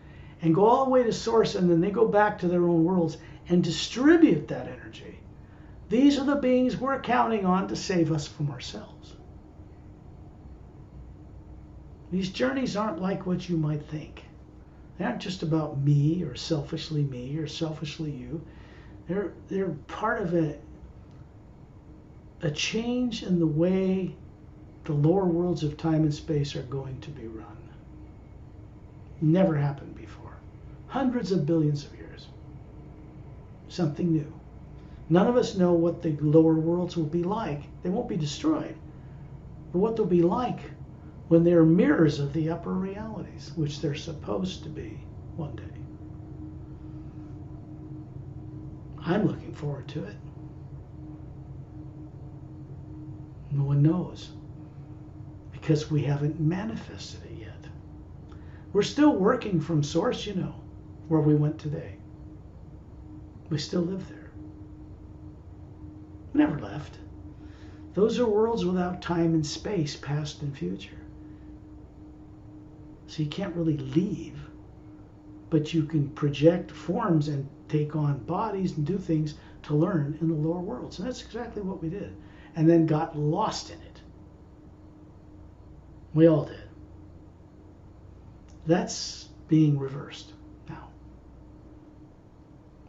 and go all the way to source, and then they go back to their own worlds and distribute that energy, These are the beings we're counting on to save us from ourselves. These journeys aren't like what you might think. They aren't just about me or selfishly you. They're part of a change in the way the lower worlds of time and space are going to be run. Never happened before. Hundreds of billions of years. Something new. None of us know what the lower worlds will be like. They won't be destroyed. But what they'll be like when they're mirrors of the upper realities, which they're supposed to be one day. I'm looking forward to it. No one knows, because we haven't manifested it yet. We're still working from source, you know, where we went today. We still live there. We never left. Those are worlds without time and space, past and future. So you can't really leave, but you can project forms and take on bodies and do things to learn in the lower worlds. And that's exactly what we did. And then got lost in it. We all did. That's being reversed now.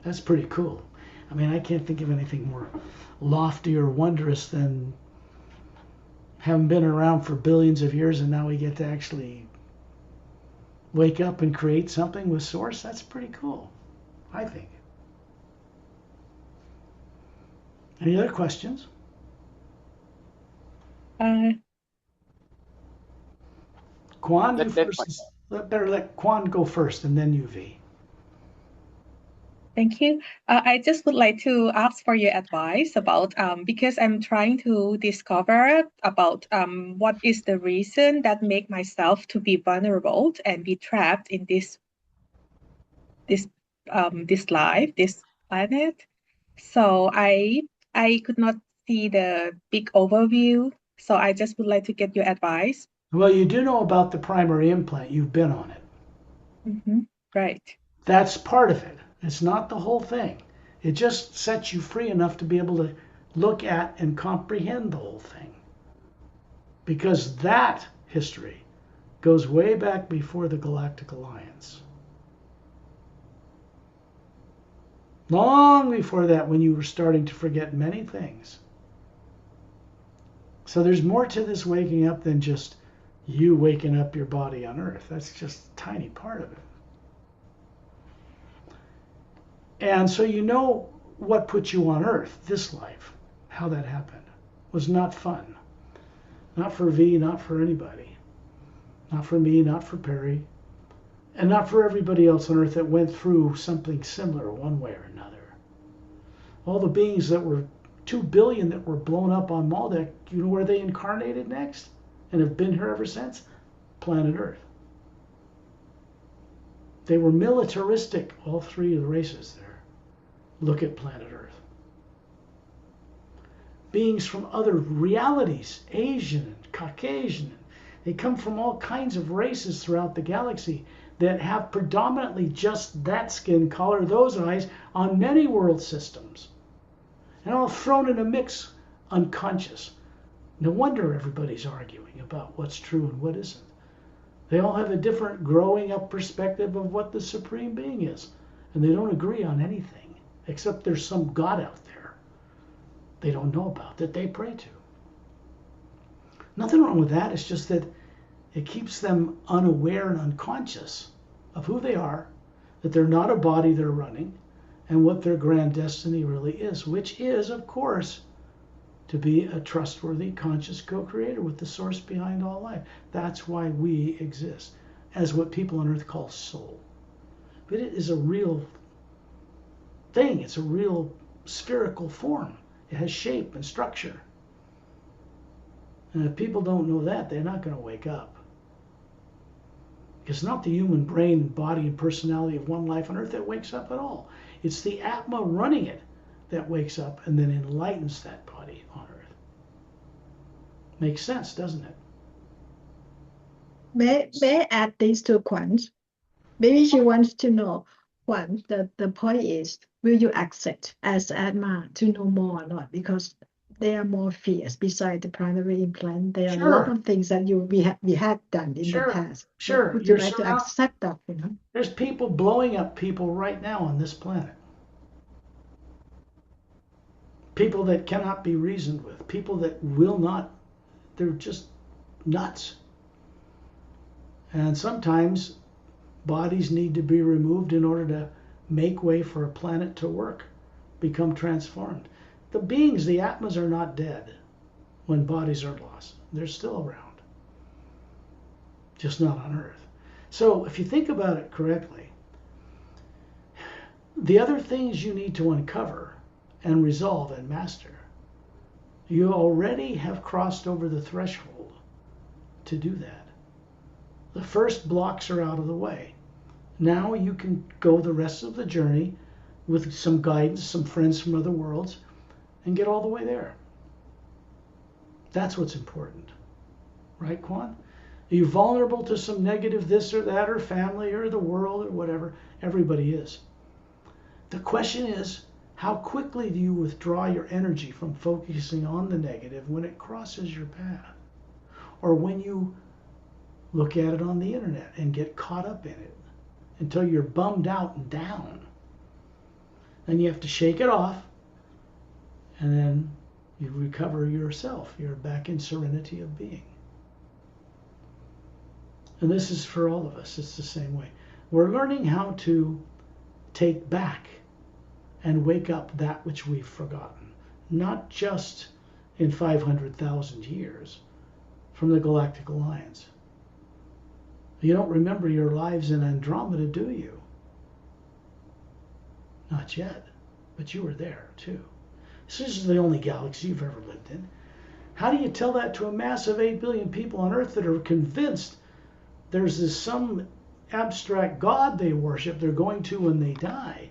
That's pretty cool. I mean, I can't think of anything more lofty or wondrous than having been around for billions of years and now we get to actually wake up and create something with source. That's pretty cool, I think. Any other questions? Quan, you first. Better let Quan go first and then you, V. Thank you. I just would like to ask for your advice about, because I'm trying to discover about what is the reason that make myself to be vulnerable and be trapped in this life, this planet. So I could not see the big overview. So I just would like to get your advice. Well, you do know about the primary implant. You've been on it. Mm-hmm. Right. That's part of it. It's not the whole thing. It just sets you free enough to be able to look at and comprehend the whole thing. Because that history goes way back before the Galactic Alliance. Long before that, when you were starting to forget many things. So there's more to this waking up than just you waking up your body on Earth. That's just a tiny part of it. And so you know what put you on Earth, this life, how that happened, was not fun. Not for V, not for anybody. Not for me, not for Pari, and not for everybody else on Earth that went through something similar one way or another. All the beings that were 2 billion that were blown up on Maldek, you know where they incarnated next and have been here ever since? Planet Earth. They were militaristic, all three of the races there. Look at planet Earth. Beings from other realities, Asian and Caucasian. They come from all kinds of races throughout the galaxy that have predominantly just that skin color, those eyes, on many world systems. And all thrown in a mix, unconscious. No wonder everybody's arguing about what's true and what isn't. They all have a different growing up perspective of what the Supreme Being is. And they don't agree on anything, except there's some God out there they don't know about that they pray to. Nothing wrong with that. It's just that it keeps them unaware and unconscious of who they are, that they're not a body they're running, and what their grand destiny really is, which is, of course, to be a trustworthy, conscious co-creator with the source behind all life. That's why we exist, as what people on Earth call soul. But it is a real thing. It's a real spherical form. It has shape and structure. And if people don't know that, they're not going to wake up. It's not the human brain, body, and personality of one life on Earth that wakes up at all. It's the Atma running it that wakes up and then enlightens that body on Earth. Makes sense, doesn't it? May I add this to Quan? Maybe she wants to know, Quan, the point is, will you accept as Atma to know more or not? Because there are more fears besides the primary implant. There are a lot Sure. of things that we had done in the Sure. past. Sure. Would you You're like to accept that? You know? There's people blowing up people right now on this planet. People that cannot be reasoned with. People that will not. They're just nuts. And sometimes bodies need to be removed in order to make way for a planet to work, become transformed. The beings, the Atmas, are not dead when bodies are lost. They're still around, just not on Earth. So if you think about it correctly, the other things you need to uncover and resolve and master, you already have crossed over the threshold to do that. The first blocks are out of the way. Now you can go the rest of the journey with some guidance, some friends from other worlds, and get all the way there. That's what's important. Right, Quan? Are you vulnerable to some negative this or that, or family, or the world, or whatever? Everybody is. The question is, how quickly do you withdraw your energy from focusing on the negative when it crosses your path? Or when you look at it on the internet and get caught up in it until you're bummed out and down. Then you have to shake it off, and then you recover yourself. You're back in serenity of being. And this is for all of us. It's the same way. We're learning how to take back and wake up that which we've forgotten. Not just in 500,000 years from the Galactic Alliance. You don't remember your lives in Andromeda, do you? Not yet, but you were there too. This is the only galaxy you've ever lived in. How do you tell that to a mass of 8 billion people on Earth that are convinced there's some abstract God they worship they're going to when they die,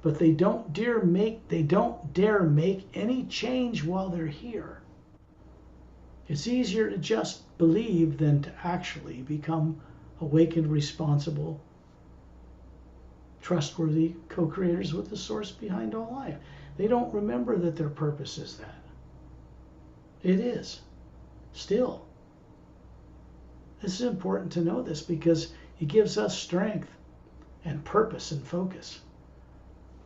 but they don't dare make any change while they're here? It's easier to just believe than to actually become awakened, responsible, trustworthy co-creators with the source behind all life. They don't remember that their purpose is that. It is. Still. This is important to know this because it gives us strength and purpose and focus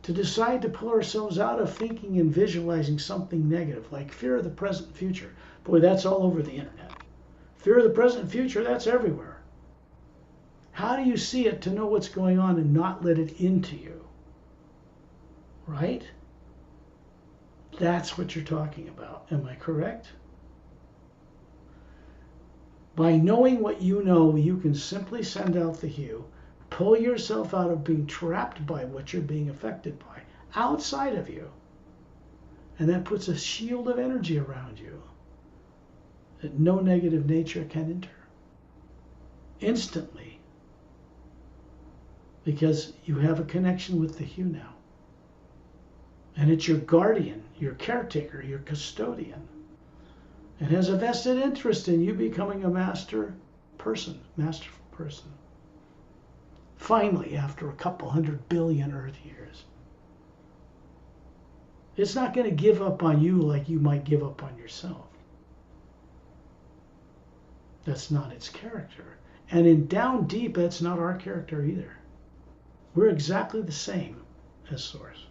to decide to pull ourselves out of thinking and visualizing something negative, like fear of the present and future. Boy, that's all over the internet. Fear of the present and future, that's everywhere. How do you see it to know what's going on and not let it into you? Right? That's what you're talking about. Am I correct? By knowing what you know, you can simply send out the hue, pull yourself out of being trapped by what you're being affected by, outside of you. And that puts a shield of energy around you that no negative nature can enter. Instantly. Because you have a connection with the hue now. And it's your guardian, your caretaker, your custodian. It has a vested interest in you becoming a masterful person. Finally, after a couple 100 billion Earth years. It's not going to give up on you like you might give up on yourself. That's not its character. And in down deep, that's not our character either. We're exactly the same as Source.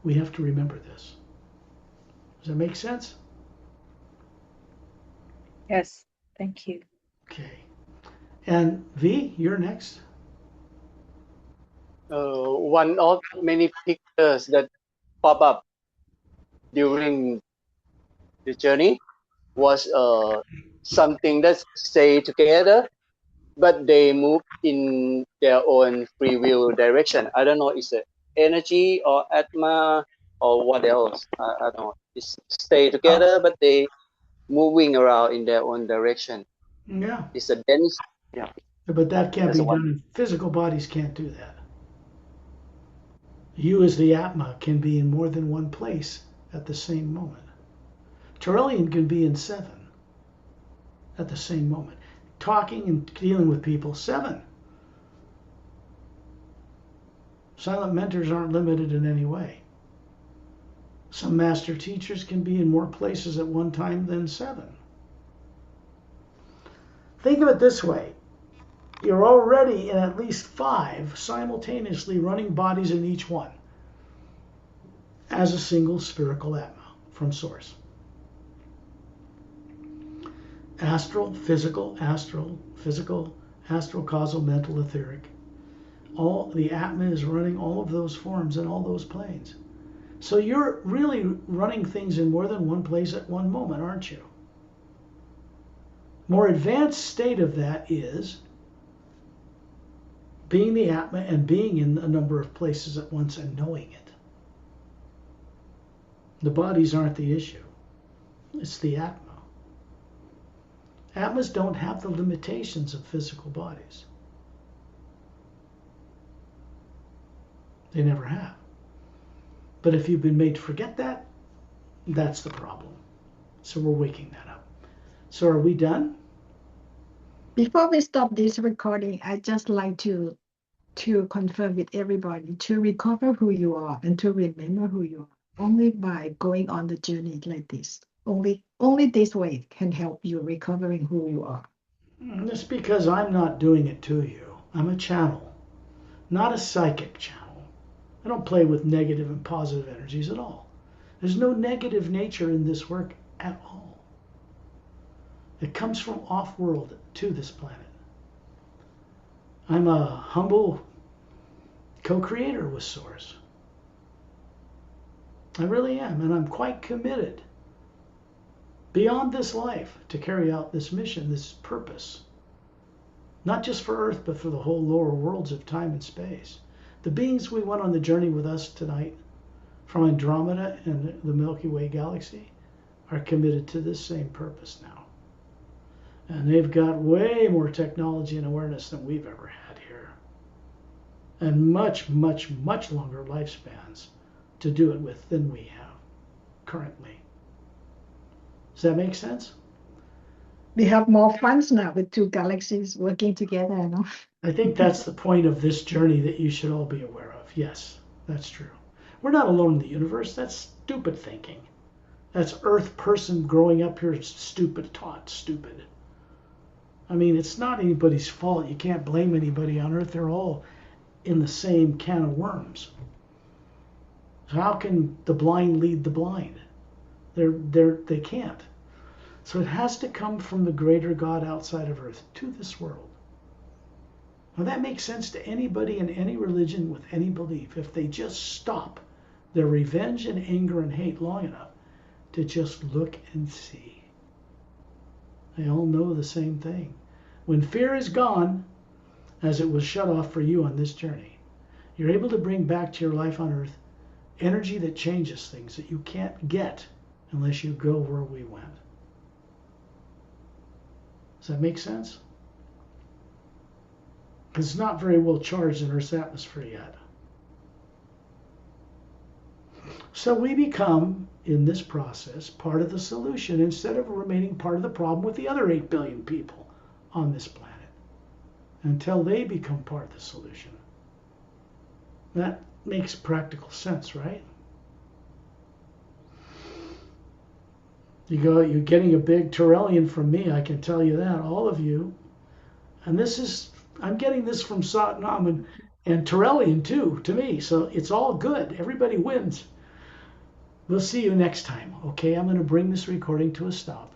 We have to remember this. Does that make sense? Yes, thank you. Okay. And V, you're next. One of many pictures that pop up during the journey was something that stay together, but they move in their own free will direction. I don't know, is it energy or atma or what else? I don't know. It's stay together, but they moving around in their own direction. Yeah. It's a dense. Yeah. But that can't That's be one. done. Physical bodies can't do that. You as the Atma can be in more than one place at the same moment. Trillian can be in 7 at the same moment. Talking and dealing with people, 7. Silent mentors aren't limited in any way. Some master teachers can be in more places at one time than 7. Think of it this way. You're already in at least 5 simultaneously running bodies in each one as a single spherical Atma from source. Astral, physical, causal, mental, etheric. All the Atma is running all of those forms in all those planes. So you're really running things in more than one place at one moment, aren't you? More advanced state of that is being the Atma and being in a number of places at once and knowing it. The bodies aren't the issue. It's the Atma. Atmas don't have the limitations of physical bodies. They never have. But if you've been made to forget that, that's the problem. So we're waking that up. So are we done? Before we stop this recording, I'd just like to confirm with everybody to recover who you are and to remember who you are only by going on the journey like this. Only this way can help you recovering who you are. That's because I'm not doing it to you. I'm a channel, not a psychic channel. I don't play with negative and positive energies at all. There's no negative nature in this work at all. It comes from off-world to this planet. I'm a humble co-creator with Source. I really am, and I'm quite committed beyond this life to carry out this mission, this purpose. Not just for Earth, but for the whole lower worlds of time and space. The beings we went on the journey with us tonight from Andromeda and the Milky Way galaxy are committed to this same purpose now. And they've got way more technology and awareness than we've ever had here. And much, much, much longer lifespans to do it with than we have currently. Does that make sense? We have more funds now with 2 galaxies working together, you know. I think that's the point of this journey that you should all be aware of. Yes, that's true. We're not alone in the universe. That's stupid thinking. That's Earth person growing up here stupid, taught stupid. I mean, it's not anybody's fault. You can't blame anybody on Earth. They're all in the same can of worms. So how can the blind lead the blind? They can't. So it has to come from the greater God outside of Earth to this world. Now that makes sense to anybody in any religion with any belief if they just stop their revenge and anger and hate long enough to just look and see. They all know the same thing. When fear is gone, as it was shut off for you on this journey, you're able to bring back to your life on Earth energy that changes things that you can't get unless you go where we went. Does that make sense? It's not very well charged in Earth's atmosphere yet. So we become, in this process, part of the solution instead of remaining part of the problem with the other 8 billion people on this planet until they become part of the solution. That makes practical sense, right? You're getting a big Turellian from me, I can tell you that, all of you. And I'm getting this from Satnam and Turellian too, to me. So it's all good. Everybody wins. We'll see you next time. Okay, I'm going to bring this recording to a stop.